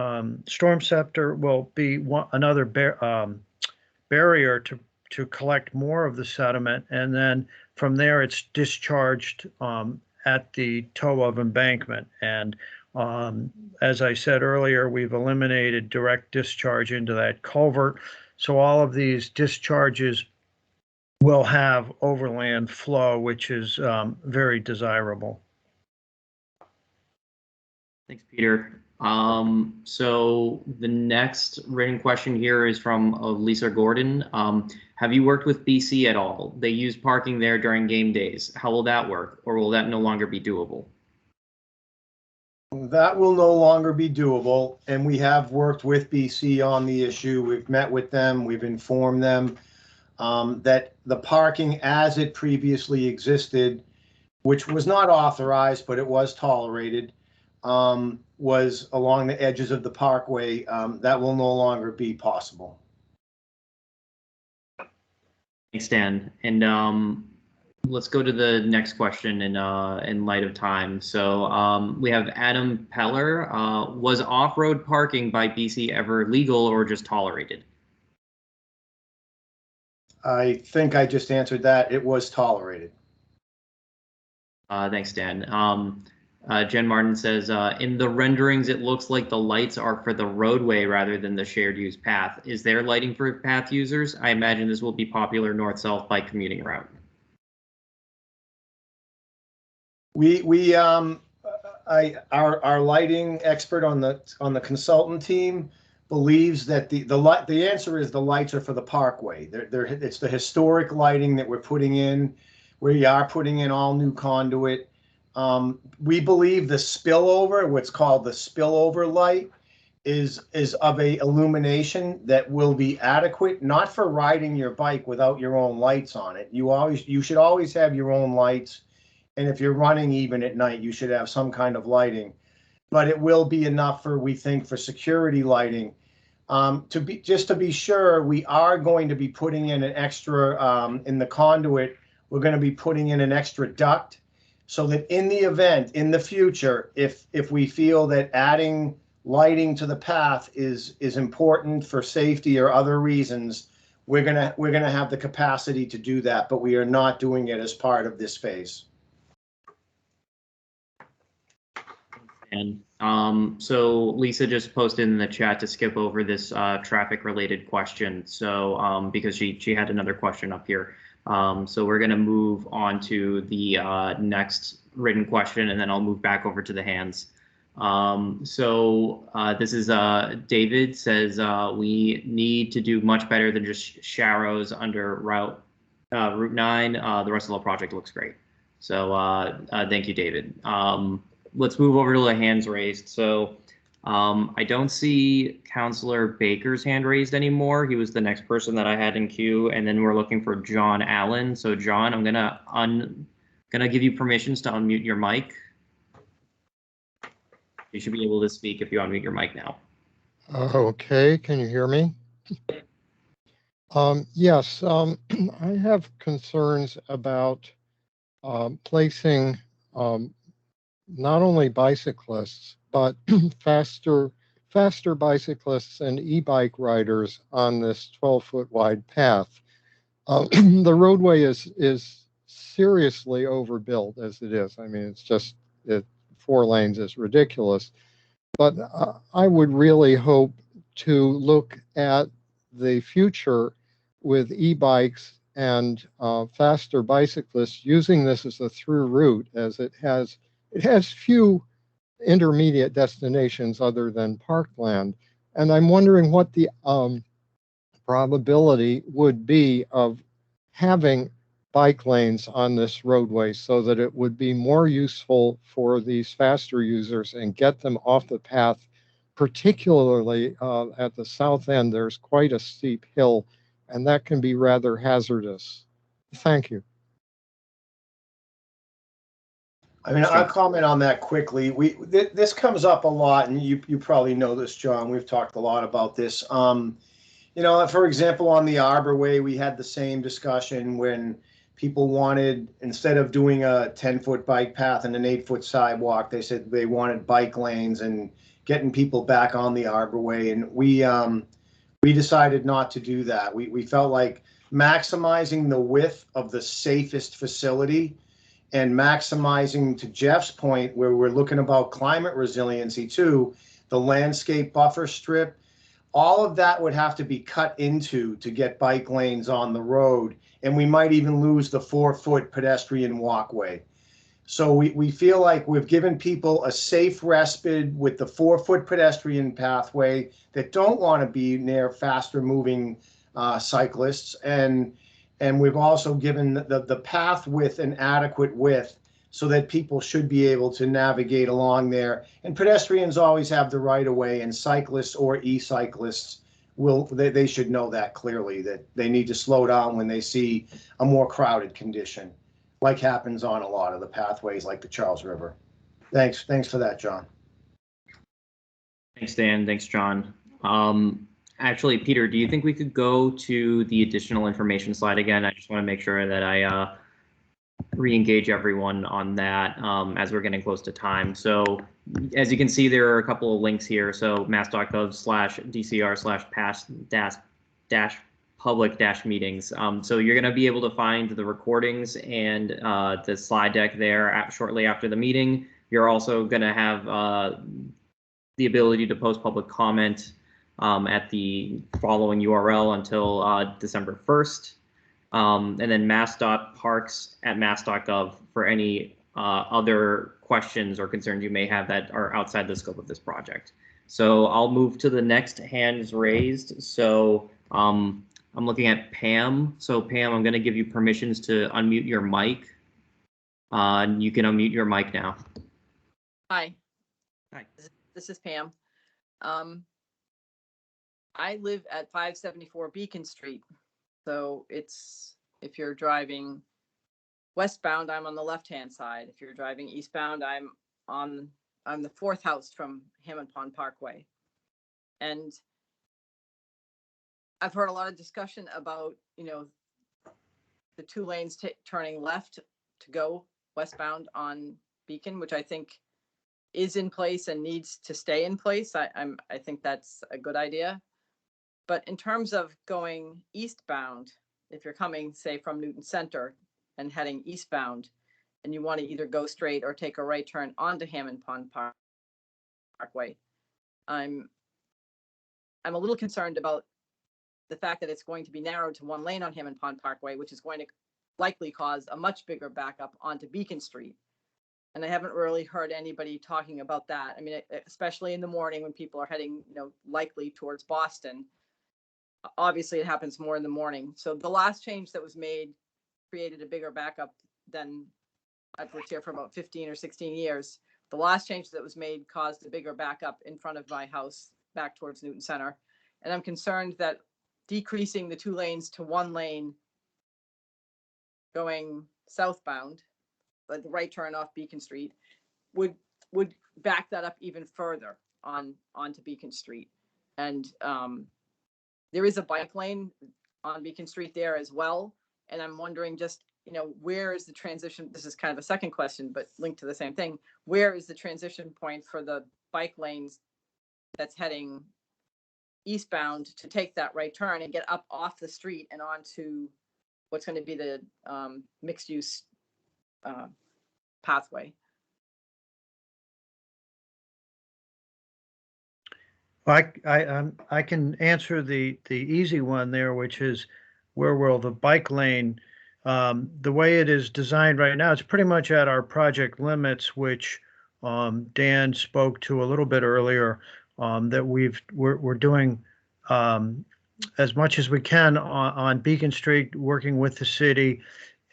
storm scepter will be another barrier to collect more of the sediment, and then from there it's discharged at the toe of embankment. And as I said earlier, we've eliminated direct discharge into that culvert. So all of these discharges will have overland flow, which is very desirable. Thanks, Peter. So the next written question here is from Lisa Gordon. Have you worked with BC at all? They use parking there during game days. How will that work, or will that no longer be doable? That will no longer be doable, and we have worked with BC on the issue. We've met with them, we've informed them that the parking as it previously existed, which was not authorized, but it was tolerated, was along the edges of the Parkway. That will no longer be possible. Thanks, Dan. And let's go to the next question in light of time. So we have Adam Peller. Was off-road parking by BC ever legal or just tolerated? I think I just answered that. It was tolerated. Thanks, Dan. Jen Martin says, in the renderings, it looks like the lights are for the roadway rather than the shared use path. Is there lighting for path users? I imagine this will be popular north-south bike commuting route. Our lighting expert on the consultant team believes that the answer is the lights are for the Parkway. It's the historic lighting that we're putting in. We are putting in all new conduit. We believe the spillover, what's called the spillover light, is of a illumination that will be adequate, not for riding your bike without your own lights on it. You should always have your own lights. And if you're running even at night, you should have some kind of lighting, but it will be enough we think, for security lighting. Just to be sure, we are going to be putting in an extra, in the conduit, we're going to be putting in an extra duct so that in the event, in the future, if we feel that adding lighting to the path is important for safety or other reasons, we're gonna have the capacity to do that, but we are not doing it as part of this phase. And so Lisa just posted in the chat to skip over this traffic related question. So because she had another question up here. So we're going to move on to the next written question, and then I'll move back over to the hands. This is David says we need to do much better than just sharrows under Route 9. The rest of the project looks great. So thank you, David. Let's move over to the hands raised. So I don't see Councillor Baker's hand raised anymore. He was the next person that I had in queue, and then we're looking for John Allen. So John, I'm gonna give you permissions to unmute your mic. You should be able to speak if you unmute your mic now. Okay, can you hear me? Yes, I have concerns about placing not only bicyclists, but faster bicyclists and e-bike riders on this 12-foot wide path. The roadway is seriously overbuilt as it is. I mean, it's just, 4 lanes is ridiculous. But I would really hope to look at the future with e-bikes and faster bicyclists using this as a through route, as it has few intermediate destinations other than parkland. And I'm wondering what the probability would be of having bike lanes on this roadway so that it would be more useful for these faster users and get them off the path. Particularly at the south end, there's quite a steep hill, and that can be rather hazardous. Thank you. I mean, I'll comment on that quickly. This comes up a lot, and you probably know this, John. We've talked a lot about this. You know, for example, on the Arborway, we had the same discussion when people wanted, instead of doing a 10-foot bike path and an 8-foot sidewalk, they said they wanted bike lanes and getting people back on the Arborway. And we decided not to do that. We felt like maximizing the width of the safest facility and maximizing, to Jeff's point, where we're looking about climate resiliency too, the landscape buffer strip, all of that would have to be cut into to get bike lanes on the road. And we might even lose the 4-foot pedestrian walkway. So we feel like we've given people a safe respite with the 4-foot pedestrian pathway that don't want to be near faster moving cyclists. And we've also given the path width an adequate width so that people should be able to navigate along there. And pedestrians always have the right of way, and cyclists or e-cyclists they should know that clearly, that they need to slow down when they see a more crowded condition, like happens on a lot of the pathways like the Charles River. Thanks for that, John. Thanks, Dan. Thanks, John. Actually, Peter, do you think we could go to the additional information slide again? I just want to make sure that I re-engage everyone on that as we're getting close to time. So as you can see, there are a couple of links here. So mass.gov/DCR/past-public-meetings. So you're going to be able to find the recordings and the slide deck there shortly after the meeting. You're also going to have the ability to post public comment at the following URL until December 1st. And then mass.parks@mass.gov for any other questions or concerns you may have that are outside the scope of this project. So I'll move to the next hands raised. So I'm looking at Pam. So Pam, I'm going to give you permissions to unmute your mic. You can unmute your mic now. Hi. Hi. This is Pam. I live at 574 Beacon Street. So it's, if you're driving westbound, I'm on the left-hand side. If you're driving eastbound, I'm the fourth house from Hammond Pond Parkway. And I've heard a lot of discussion about, you know, the 2 lanes turning left to go westbound on Beacon, which I think is in place and needs to stay in place. I think that's a good idea. But in terms of going eastbound, if you're coming, say, from Newton Center and heading eastbound, and you want to either go straight or take a right turn onto Hammond Pond Parkway, I'm a little concerned about the fact that it's going to be narrowed to 1 lane on Hammond Pond Parkway, which is going to likely cause a much bigger backup onto Beacon Street. And I haven't really heard anybody talking about that. I mean, especially in the morning when people are heading, you know, likely towards Boston. Obviously, it happens more in the morning. So the last change that was made created a bigger backup than I've lived here for about 15 or 16 years. The last change that was made caused a bigger backup in front of my house back towards Newton Center. And I'm concerned that decreasing the 2 lanes to 1 lane going southbound, like the right turn off Beacon Street, would back that up even further onto Beacon Street. And there is a bike lane on Beacon Street there as well. And I'm wondering just, you know, where is the transition? This is kind of a second question, but linked to the same thing. Where is the transition point for the bike lanes that's heading eastbound to take that right turn and get up off the street and onto what's going to be the mixed use pathway. I can answer the easy one there, which is where will the bike lane, the way it is designed right now, it's pretty much at our project limits, which Dan spoke to a little bit earlier, that we're doing as much as we can on Beacon Street, working with the city.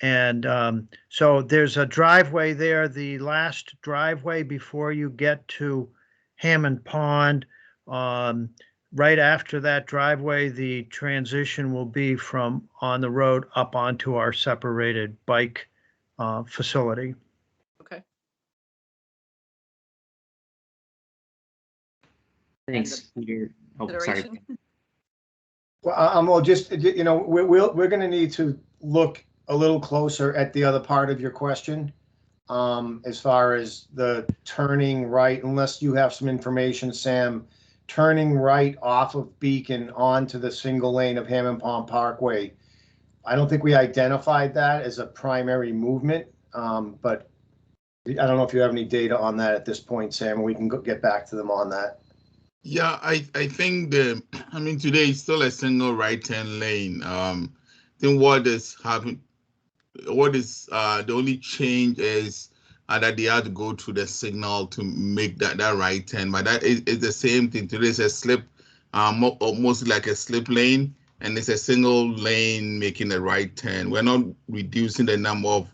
And so there's a driveway there, the last driveway before you get to Hammond Pond. Right after that driveway, the transition will be from on the road up onto our separated bike facility. Okay. Thanks, Peter. Oh, sorry. Consideration? Well, well, just, you know, we're going to need to look a little closer at the other part of your question, as far as the turning right, unless you have some information, Sam, turning right off of Beacon onto the single lane of Hammond Pond Parkway. I don't think we identified that as a primary movement, but I don't know if you have any data on that at this point, Sam. We can get back to them on that. Yeah, I think today it's still a single right turn lane. I think what is happening, the only change is that they have to go through the signal to make that right turn. But that is the same thing. Today is a slip, almost like a slip lane, and it's a single lane making a right turn. We're not reducing the number of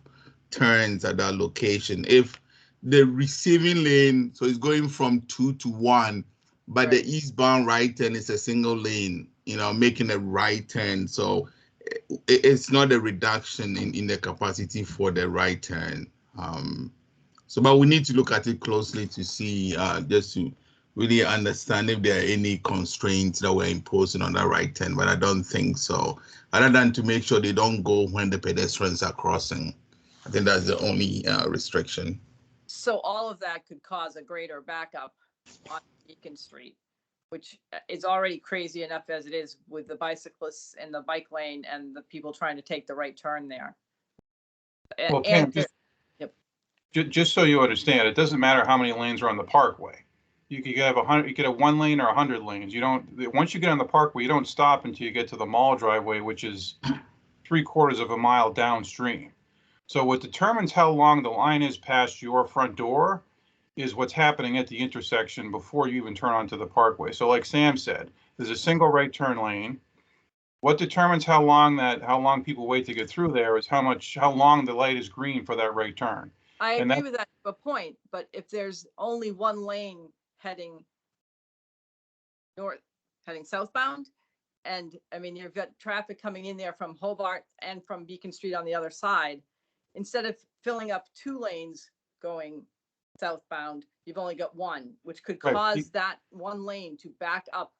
turns at that location. If the receiving lane, so it's going from 2 to 1, but Right. the eastbound right turn is a single lane, making a right turn. So it's not a reduction in the capacity for the right turn. But we need to look at it closely to see, just to really understand if there are any constraints that we're imposing on that right turn, but I don't think so. Other than to make sure they don't go when the pedestrians are crossing. I think that's the only restriction. So all of that could cause a greater backup on Beacon Street, which is already crazy enough as it is with the bicyclists in the bike lane and the people trying to take the right turn there. Well, Pam, just so you understand, it doesn't matter how many lanes are on the Parkway. You could have 100, you could have 1 lane or 100 lanes. You don't, once you get on the Parkway, you don't stop until you get to the mall driveway, which is 3/4 of a mile downstream. So what determines how long the line is past your front door is what's happening at the intersection before you even turn onto the Parkway. So like Sam said, there's a single right turn lane. What determines how long people wait to get through there is how long the light is green for that right turn. I agree with that to a point, but if there's only 1 lane heading north, heading southbound, and I mean, you've got traffic coming in there from Hobart and from Beacon Street on the other side, instead of filling up 2 lanes going southbound, you've only got 1, which could cause that 1 lane to back up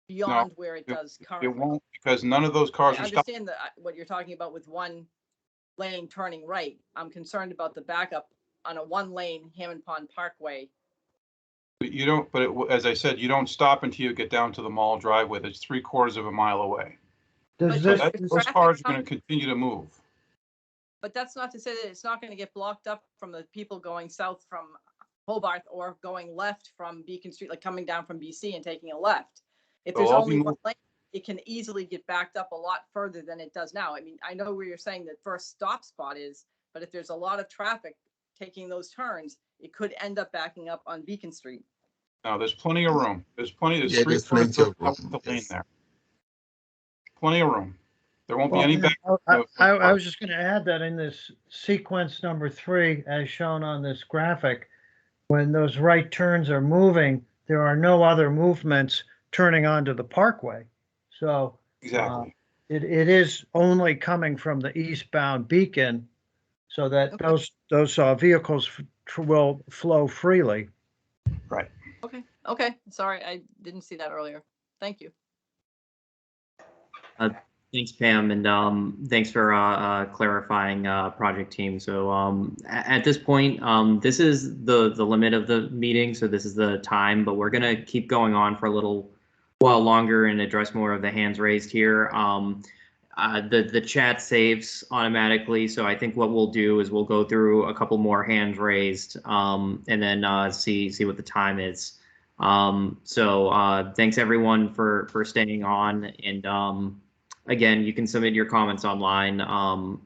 beyond where it does currently. It won't, because none of those cars I are stopped. understand what you're talking about with 1 lane turning right. I'm concerned about the backup on a 1 lane Hammond Pond Parkway. But you don't, as I said, you don't stop until you get down to the mall driveway. That's 3/4 of a mile away. Does So this, those cars are going to continue to move. But that's not to say that it's not going to get blocked up from the people going south from Hobart or going left from Beacon Street, like coming down from BC and taking a left. If there's only 1 lane, it can easily get backed up a lot further than it does now. I mean, I know where you're saying the first stop spot is, but if there's a lot of traffic taking those turns, it could end up backing up on Beacon Street. No, there's plenty of room. There's plenty of lane there. Plenty of room. There won't be any back. I was just going to add that in this sequence number 3, as shown on this graphic, when those right turns are moving, there are no other movements turning onto the Parkway. So exactly, it is only coming from the eastbound Beacon, so that those vehicles will flow freely. Right. Okay. Sorry, I didn't see that earlier. Thank you. Thanks, Pam, and thanks for clarifying, project team. So at this point, this is the limit of the meeting, so this is the time, but we're gonna keep going on for a little while longer and address more of the hands raised here. the chat saves automatically. So I think what we'll do is we'll go through a couple more hands raised, and then see what the time is. So thanks everyone for staying on, and again, you can submit your comments online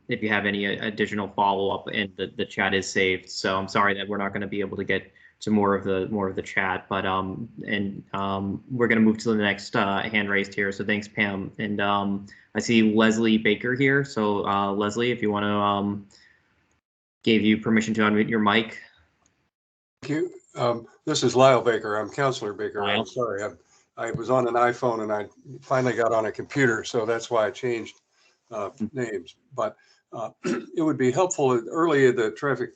if you have any additional follow-up, and the chat is saved. So I'm sorry that we're not going to be able to get to more of the chat, but we're going to move to the next hand raised here. So thanks, Pam. And I see Leslie Baker here. So Leslie, if you want to, gave you permission to unmute your mic. Thank you. This is Lyle Baker. I'm Counselor Baker. Lyle. I'm sorry. I was on an iPhone and I finally got on a computer, so that's why I changed names. But it would be helpful. Earlier, the traffic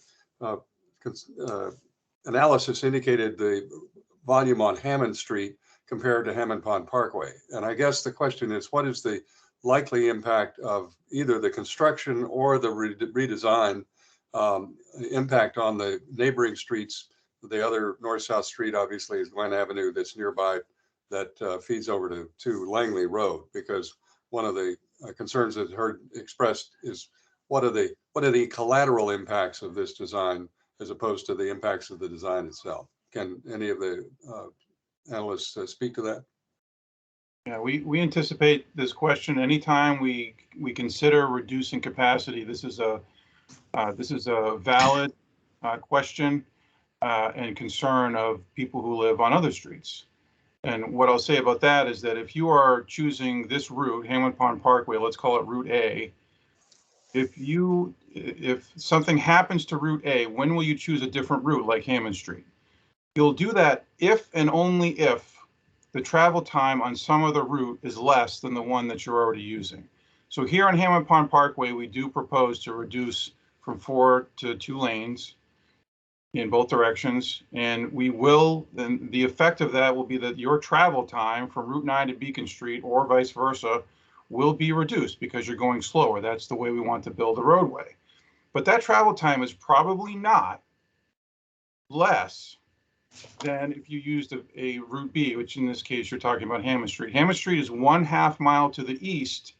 analysis indicated the volume on Hammond Street compared to Hammond Pond Parkway. And I guess the question is, what is the likely impact of either the construction or the redesign impact on the neighboring streets? The other north-south street obviously is Glen Avenue that's nearby, that feeds over to Langley Road, because one of the concerns that heard expressed is what are the collateral impacts of this design as opposed to the impacts of the design itself? Can any of the analysts speak to that? Yeah, we anticipate this question anytime we consider reducing capacity. This is a valid question and concern of people who live on other streets. And what I'll say about that is that if you are choosing this route, Hammond Pond Parkway, let's call it Route A, if something happens to Route A, when will you choose a different route like Hammond Street? You'll do that if and only if the travel time on some other route is less than the one that you're already using. So here on Hammond Pond Parkway, we do propose to reduce from 4 to 2 lanes in both directions, and then the effect of that will be that your travel time from Route 9 to Beacon Street or vice versa will be reduced because you're going slower. That's the way we want to build the roadway. But that travel time is probably not less than if you used a Route B, which in this case you're talking about Hammond Street. Hammond Street is 1/2 mile to the east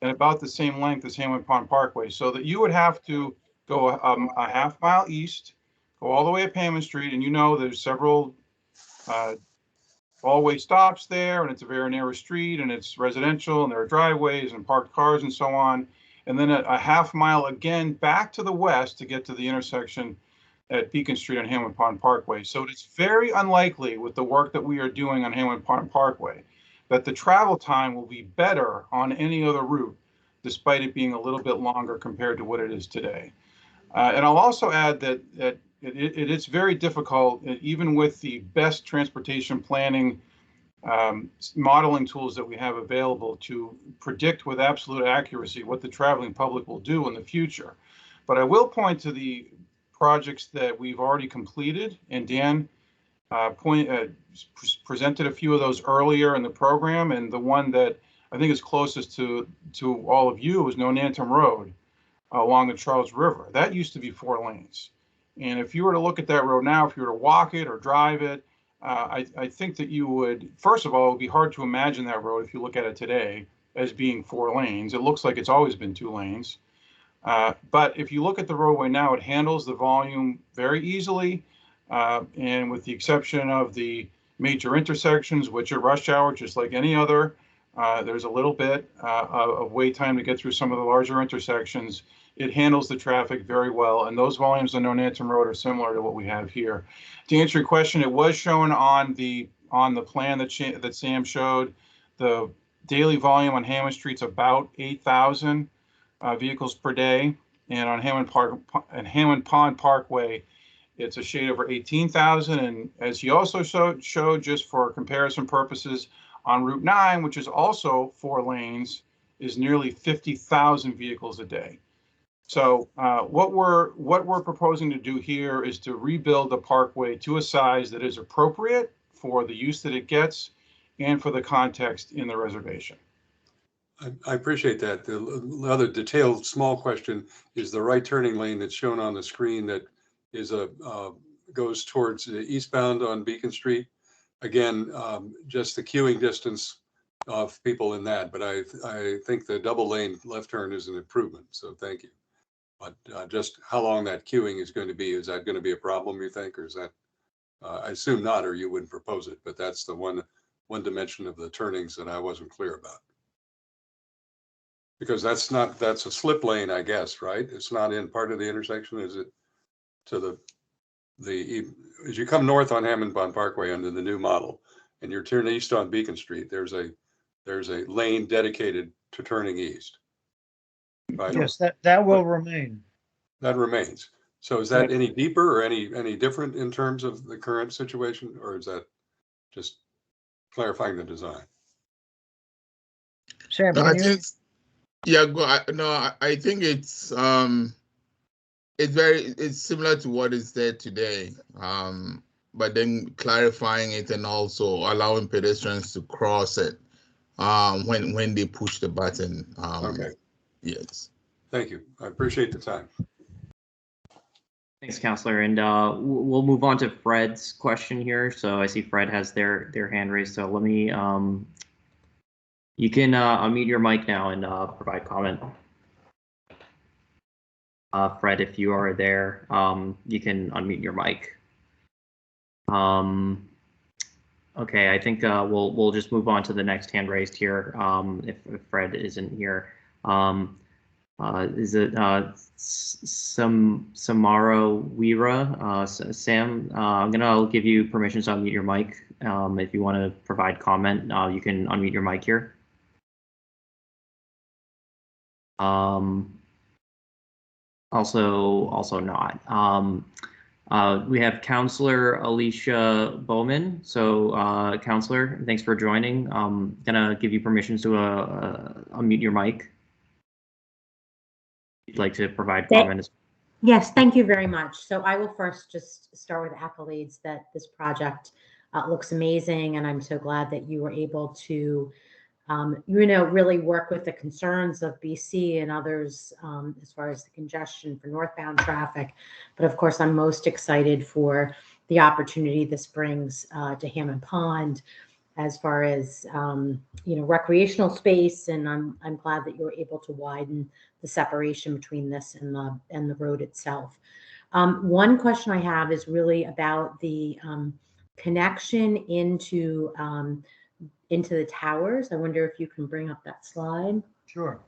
and about the same length as Hammond Pond Parkway, so that you would have to go a 1/2 mile east, go all the way up Hammond Street, and there's several all-way stops there, and it's a very narrow street, and it's residential, and there are driveways and parked cars and so on, and then a 1/2 mile again back to the west to get to the intersection at Beacon Street on Hammond Pond Parkway. So it's very unlikely with the work that we are doing on Hammond Pond Parkway that the travel time will be better on any other route, despite it being a little bit longer compared to what it is today. And I'll also add that it's very difficult, even with the best transportation planning modeling tools that we have available, to predict with absolute accuracy what the traveling public will do in the future. But I will point to the projects that we've already completed, and Dan presented a few of those earlier in the program, and the one that I think is closest to all of you is Nonantum Road along the Charles River. That used to be 4 lanes. And if you were to look at that road now, if you were to walk it or drive it, I think that you would, first of all, it would be hard to imagine that road if you look at it today as being 4 lanes. It looks like it's always been 2 lanes. But if you look at the roadway now, it handles the volume very easily. And with the exception of the major intersections, which are rush hour, just like any other, there's a little bit of wait time to get through some of the larger intersections. It handles the traffic very well, and those volumes on Nonantum Road are similar to what we have here. To answer your question, it was shown on the plan that Sam showed. The daily volume on Hammond Street's about 8,000 vehicles per day, and on Hammond Pond Parkway, it's a shade over 18,000. And as he also showed, just for comparison purposes, on Route 9, which is also 4 lanes, is nearly 50,000 vehicles a day. So what we're proposing to do here is to rebuild the parkway to a size that is appropriate for the use that it gets and for the context in the reservation. I appreciate that. The other detailed small question is the right turning lane that's shown on the screen that is goes towards the eastbound on Beacon Street. Again, just the queuing distance of people in that, but I think the double lane left turn is an improvement, so thank you. But just how long that queuing is going to be, is that going to be a problem, you think, or is that, I assume not, or you wouldn't propose it, but that's the one dimension of the turnings that I wasn't clear about. Because that's a slip lane, I guess, right? It's not in part of the intersection, is it? To as you come north on Hammond Pond Parkway under the new model, and you're turning east on Beacon Street, there's a lane dedicated to turning east. Right? Yes, that will remain. That remains. So is that any deeper or any different in terms of the current situation, or is that just clarifying the design? Sam, No, can I you? think, yeah, I think it's similar to what is there today, but then clarifying it and also allowing pedestrians to cross it when they push the button. Okay. Yes. Thank you. I appreciate the time. Thanks, Counselor. And we'll move on to Fred's question here. So I see Fred has their hand raised. So let me, you can unmute your mic now and provide comment. Fred, if you are there, you can unmute your mic. Okay, I think we'll just move on to the next hand raised here. If Fred isn't here, is it Samaro Weera? Sam, I'm gonna give you permission to unmute your mic. If you want to provide comment, you can unmute your mic here. Also not. We have Counselor Alicia Bowman. So, Counselor, thanks for joining. I'm gonna give you permission to unmute your mic. If you'd like to provide comment. Yes, thank you very much. So I will first just start with accolades that this project looks amazing, and I'm so glad that you were able to really work with the concerns of BC and others as far as the congestion for northbound traffic. But of course, I'm most excited for the opportunity this brings to Hammond Pond as far as recreational space, and I'm glad that you were able to widen the separation between this and the road itself. One question I have is really about the connection into the towers. I wonder if you can bring up that slide. Sure.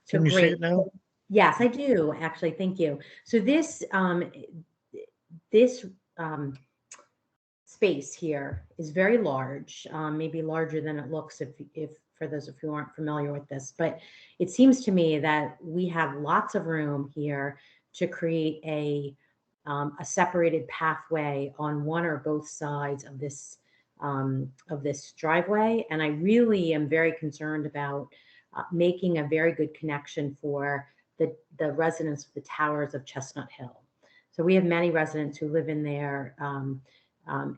So Can you see great. it now? Yes, I do actually. Thank you. So this space here is very large, maybe larger than it looks if for those of you who aren't familiar with this, but it seems to me that we have lots of room here to create a separated pathway on one or both sides of this driveway. And I really am very concerned about making a very good connection for the residents of the towers of Chestnut Hill. So we have many residents who live in there,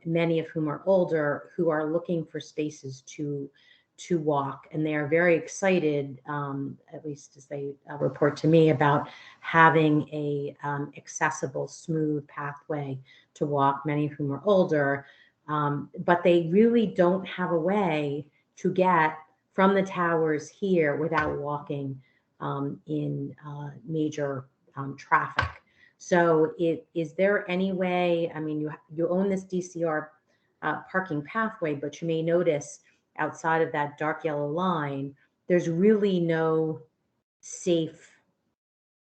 many of whom are older, who are looking for spaces to walk, and they are very excited, at least as they report to me, about having a accessible, smooth pathway to walk, many of whom are older, but they really don't have a way to get from the towers here without walking in major traffic. So is there any way, I mean, you own this DCR parking pathway, but you may notice outside of that dark yellow line, there's really no safe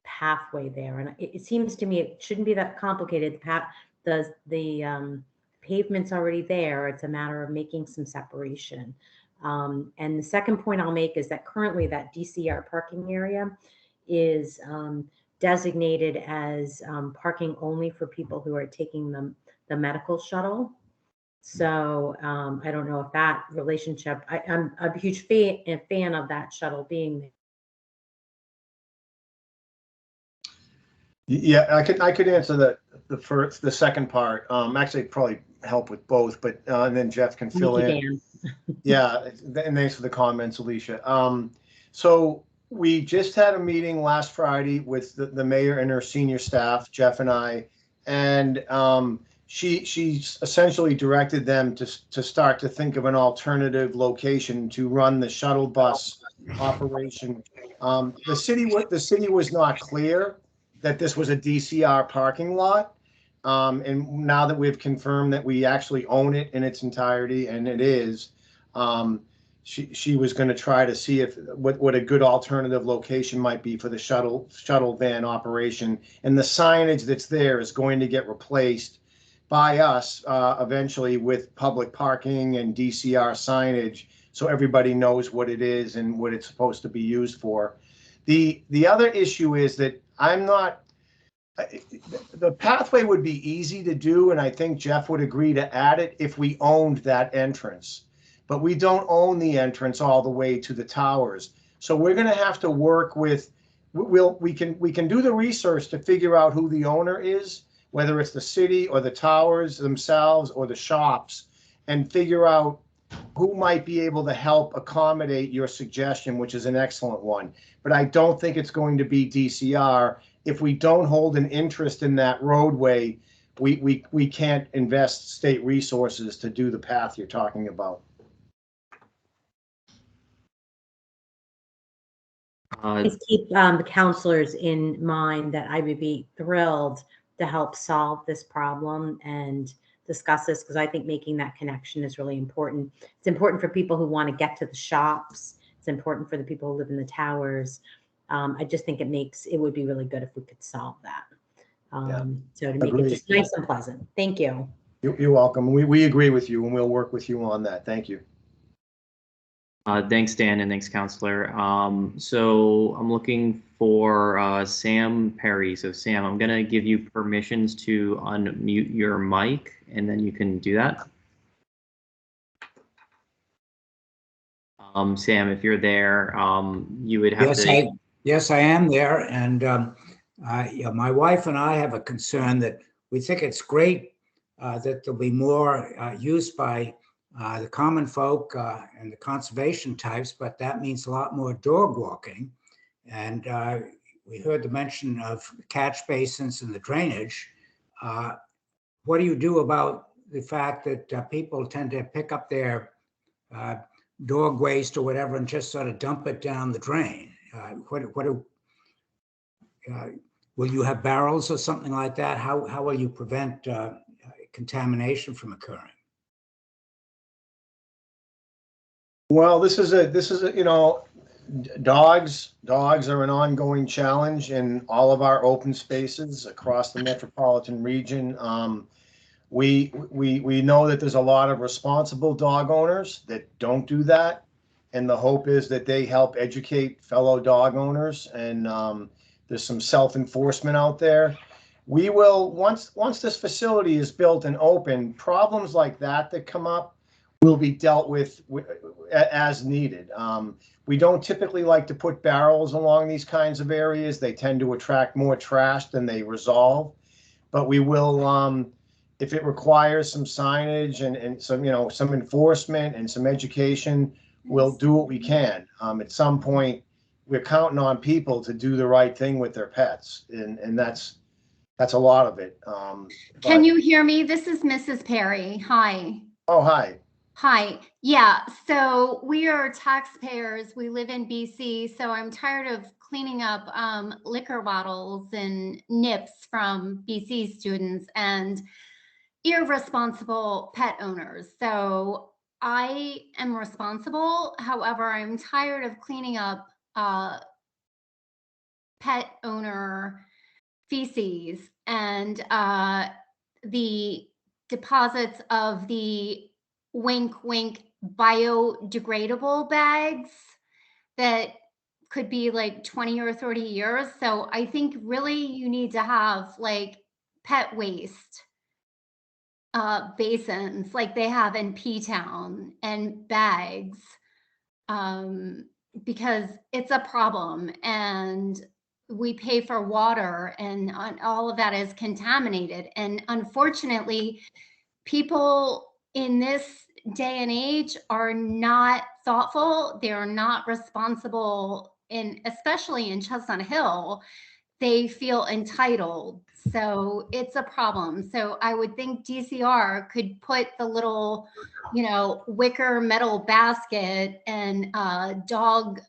pathway there. And it seems to me it shouldn't be that complicated. The pavement's already there. It's a matter of making some separation. And the second point I'll make is that currently that DCR parking area is designated as parking only for people who are taking the medical shuttle. So I don't know if that relationship, I'm a huge fan of that shuttle being there. Yeah, I could answer the second part. Actually, probably help with both, but and then Jeff can fill in. Yeah, and thanks for the comments, Alicia. So we just had a meeting last Friday with the mayor and her senior staff, Jeff and I, and she essentially directed them to start to think of an alternative location to run the shuttle bus operation. The city was not clear that this was a DCR parking lot. And now that we've confirmed that we actually own it in its entirety, and it is, she was going to try to see if what a good alternative location might be for the shuttle van operation. And the signage that's there is going to get replaced by us eventually with public parking and DCR signage, so everybody knows what it is and what it's supposed to be used for. The other issue is that the pathway would be easy to do, and I think Jeff would agree to add it if we owned that entrance. But we don't own the entrance all the way to the towers. So we're going to have to work with, we can do the research to figure out who the owner is, whether it's the city or the towers themselves or the shops, and figure out who might be able to help accommodate your suggestion, which is an excellent one. But I don't think it's going to be DCR. If we don't hold an interest in that roadway, we can't invest state resources to do the path you're talking about. Please keep the counselors in mind that I would be thrilled to help solve this problem and discuss this, because I think making that connection is really important. It's important for people who want to get to the shops. It's important for the people who live in the towers. I just think it would be really good if we could solve that. So to make it just nice and pleasant. Thank you. You're welcome. We agree with you, and we'll work with you on that. Thank you. Thanks, Dan, and thanks, Counselor. So I'm looking for Sam Perry. So Sam, I'm gonna give you permissions to unmute your mic, and then you can do that. Sam, if you're there, you would have to. Yes, I am there, and my wife and I have a concern that we think it's great that there'll be more use by the common folk and the conservation types, but that means a lot more dog walking. And we heard the mention of catch basins and the drainage. What do you do about the fact that people tend to pick up their dog waste or whatever and just sort of dump it down the drain? Will you have barrels or something like that? How will you prevent contamination from occurring? Well, this is a dogs are an ongoing challenge in all of our open spaces across the metropolitan region. We know that there's a lot of responsible dog owners that don't do that, and the hope is that they help educate fellow dog owners, and there's some self-enforcement out there. We will, once this facility is built and open, problems like that come up will be dealt with as needed. We don't typically like to put barrels along these kinds of areas. They tend to attract more trash than they resolve. But we will, if it requires some signage and some enforcement and some education, we'll do what we can. At some point, we're counting on people to do the right thing with their pets, and that's a lot of it. Can you hear me? This is Mrs. Perry. Hi. Oh, hi. Hi. Yeah. So we are taxpayers. We live in BC. So I'm tired of cleaning up liquor bottles and nips from BC students and irresponsible pet owners. So I am responsible. However, I'm tired of cleaning up pet owner feces and the deposits of the wink wink biodegradable bags that could be like 20 or 30 years. So I think really you need to have like pet waste basins like they have in P-Town and bags, because it's a problem and we pay for water and all of that is contaminated. And unfortunately, people in this day and age are not thoughtful. They're not responsible, especially in Chestnut Hill. they feel entitled. So it's a problem. So I would think DCR could put the little, wicker metal basket and dog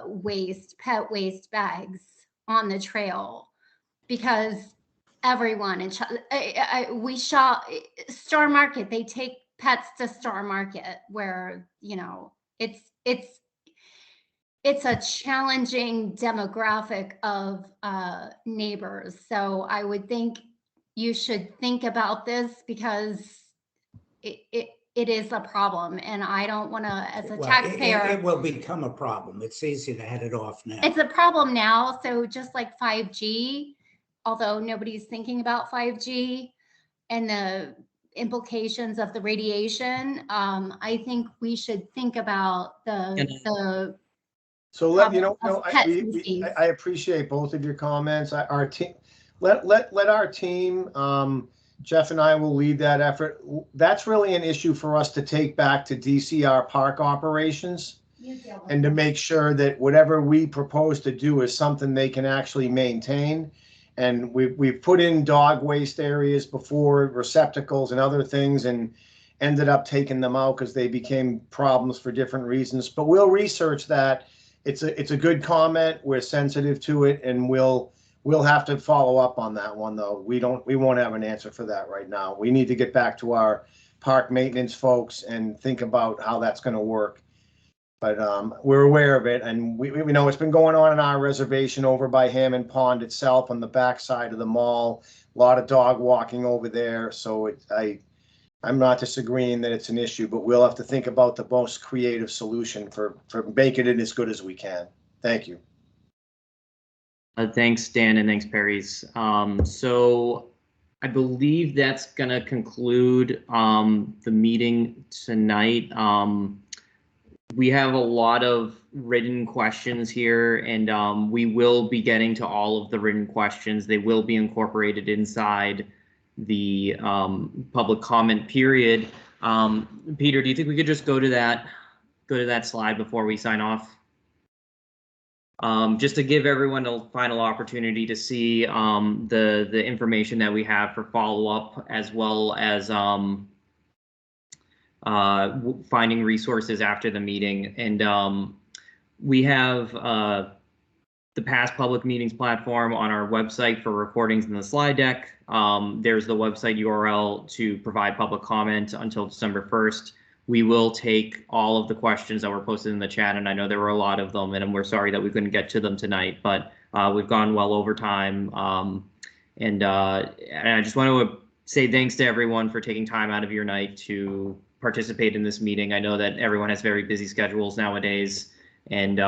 waste, pet waste bags on the trail, because everyone we shop Star Market, they take pets to Star Market, where it's a challenging demographic of neighbors. So I would think you should think about this, because it is a problem, and I don't want to, as a taxpayer. It will become a problem. It's easy to head it off now. It's a problem now. So just like 5G, although nobody's thinking about 5G and the implications of the radiation, I think we should think about the So I appreciate both of your comments. Our team, let our team, Jeff and I will lead that effort. That's really an issue for us to take back to DCR park operations, and to make sure that whatever we propose to do is something they can actually maintain. And we've put in dog waste areas before, receptacles and other things, and ended up taking them out because they became problems for different reasons. But we'll research that. It's a good comment. We're sensitive to it, and we'll have to follow up on that one, though. We won't have an answer for that right now. We need to get back to our park maintenance folks and think about how that's going to work. But we're aware of it, and we know it's been going on in our reservation over by Hammond Pond itself on the backside of the mall. A lot of dog walking over there, so I'm not disagreeing that it's an issue, but we'll have to think about the most creative solution for making it as good as we can. Thank you. Thanks, Dan, and thanks, Perry's. So I believe that's going to conclude the meeting tonight. We have a lot of written questions here, and we will be getting to all of the written questions. They will be incorporated inside the public comment period. Peter, do you think we could just go to that slide before we sign off? Just to give everyone a final opportunity to see the information that we have for follow-up, as well as finding resources after the meeting. And we have the past public meetings platform on our website for recordings in the slide deck. There's the website URL to provide public comment until December 1st. We will take all of the questions that were posted in the chat, and I know there were a lot of them, and we're sorry that we couldn't get to them tonight, but we've gone well over time. And I just want to say thanks to everyone for taking time out of your night to participate in this meeting. I know that everyone has very busy schedules nowadays, and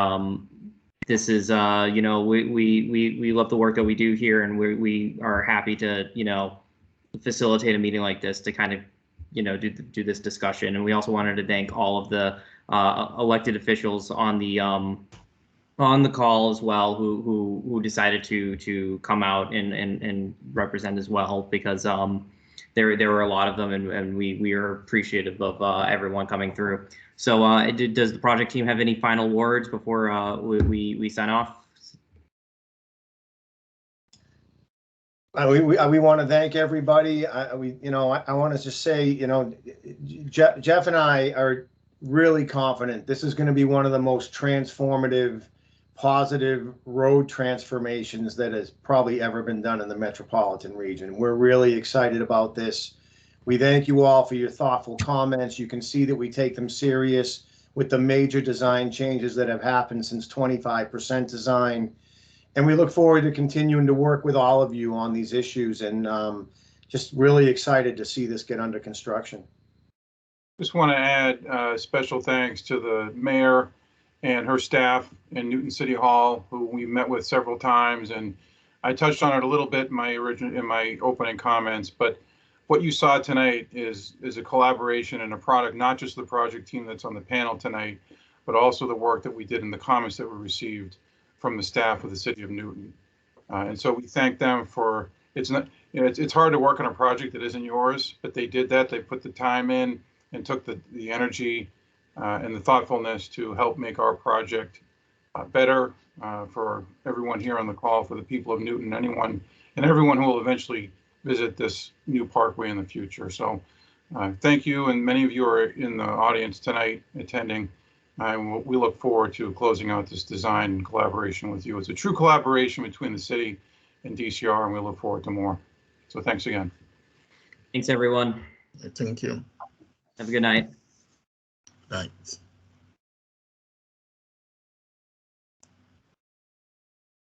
this is, we love the work that we do here, and we are happy to, facilitate a meeting like this to kind of, do this discussion. And we also wanted to thank all of the elected officials on the call as well, who decided to come out and represent as well, because there were a lot of them, and we are appreciative of everyone coming through. So does the project team have any final words before we sign off? We want to thank everybody. I want to just say, Jeff and I are really confident this is going to be one of the most transformative, positive road transformations that has probably ever been done in the metropolitan region. We're really excited about this. We thank you all for your thoughtful comments. You can see that we take them serious with the major design changes that have happened since 25% design. And we look forward to continuing to work with all of you on these issues, and just really excited to see this get under construction. Just want to add special thanks to the mayor and her staff in Newton City Hall, who we met with several times. And I touched on it a little bit in my opening comments, but what you saw tonight is a collaboration and a product, not just the project team that's on the panel tonight, but also the work that we did in the comments that were received from the staff of the city of Newton. And so we thank them for, it's hard to work on a project that isn't yours, but they did that. They put the time in and took the energy and the thoughtfulness to help make our project better for everyone here on the call, for the people of Newton, anyone and everyone who will eventually visit this new parkway in the future. So thank you, and many of you are in the audience tonight attending. We look forward to closing out this design in collaboration with you. It's a true collaboration between the city and DCR, and we look forward to more. So thanks again. Thanks, everyone. Thank you. Have a good night. Right.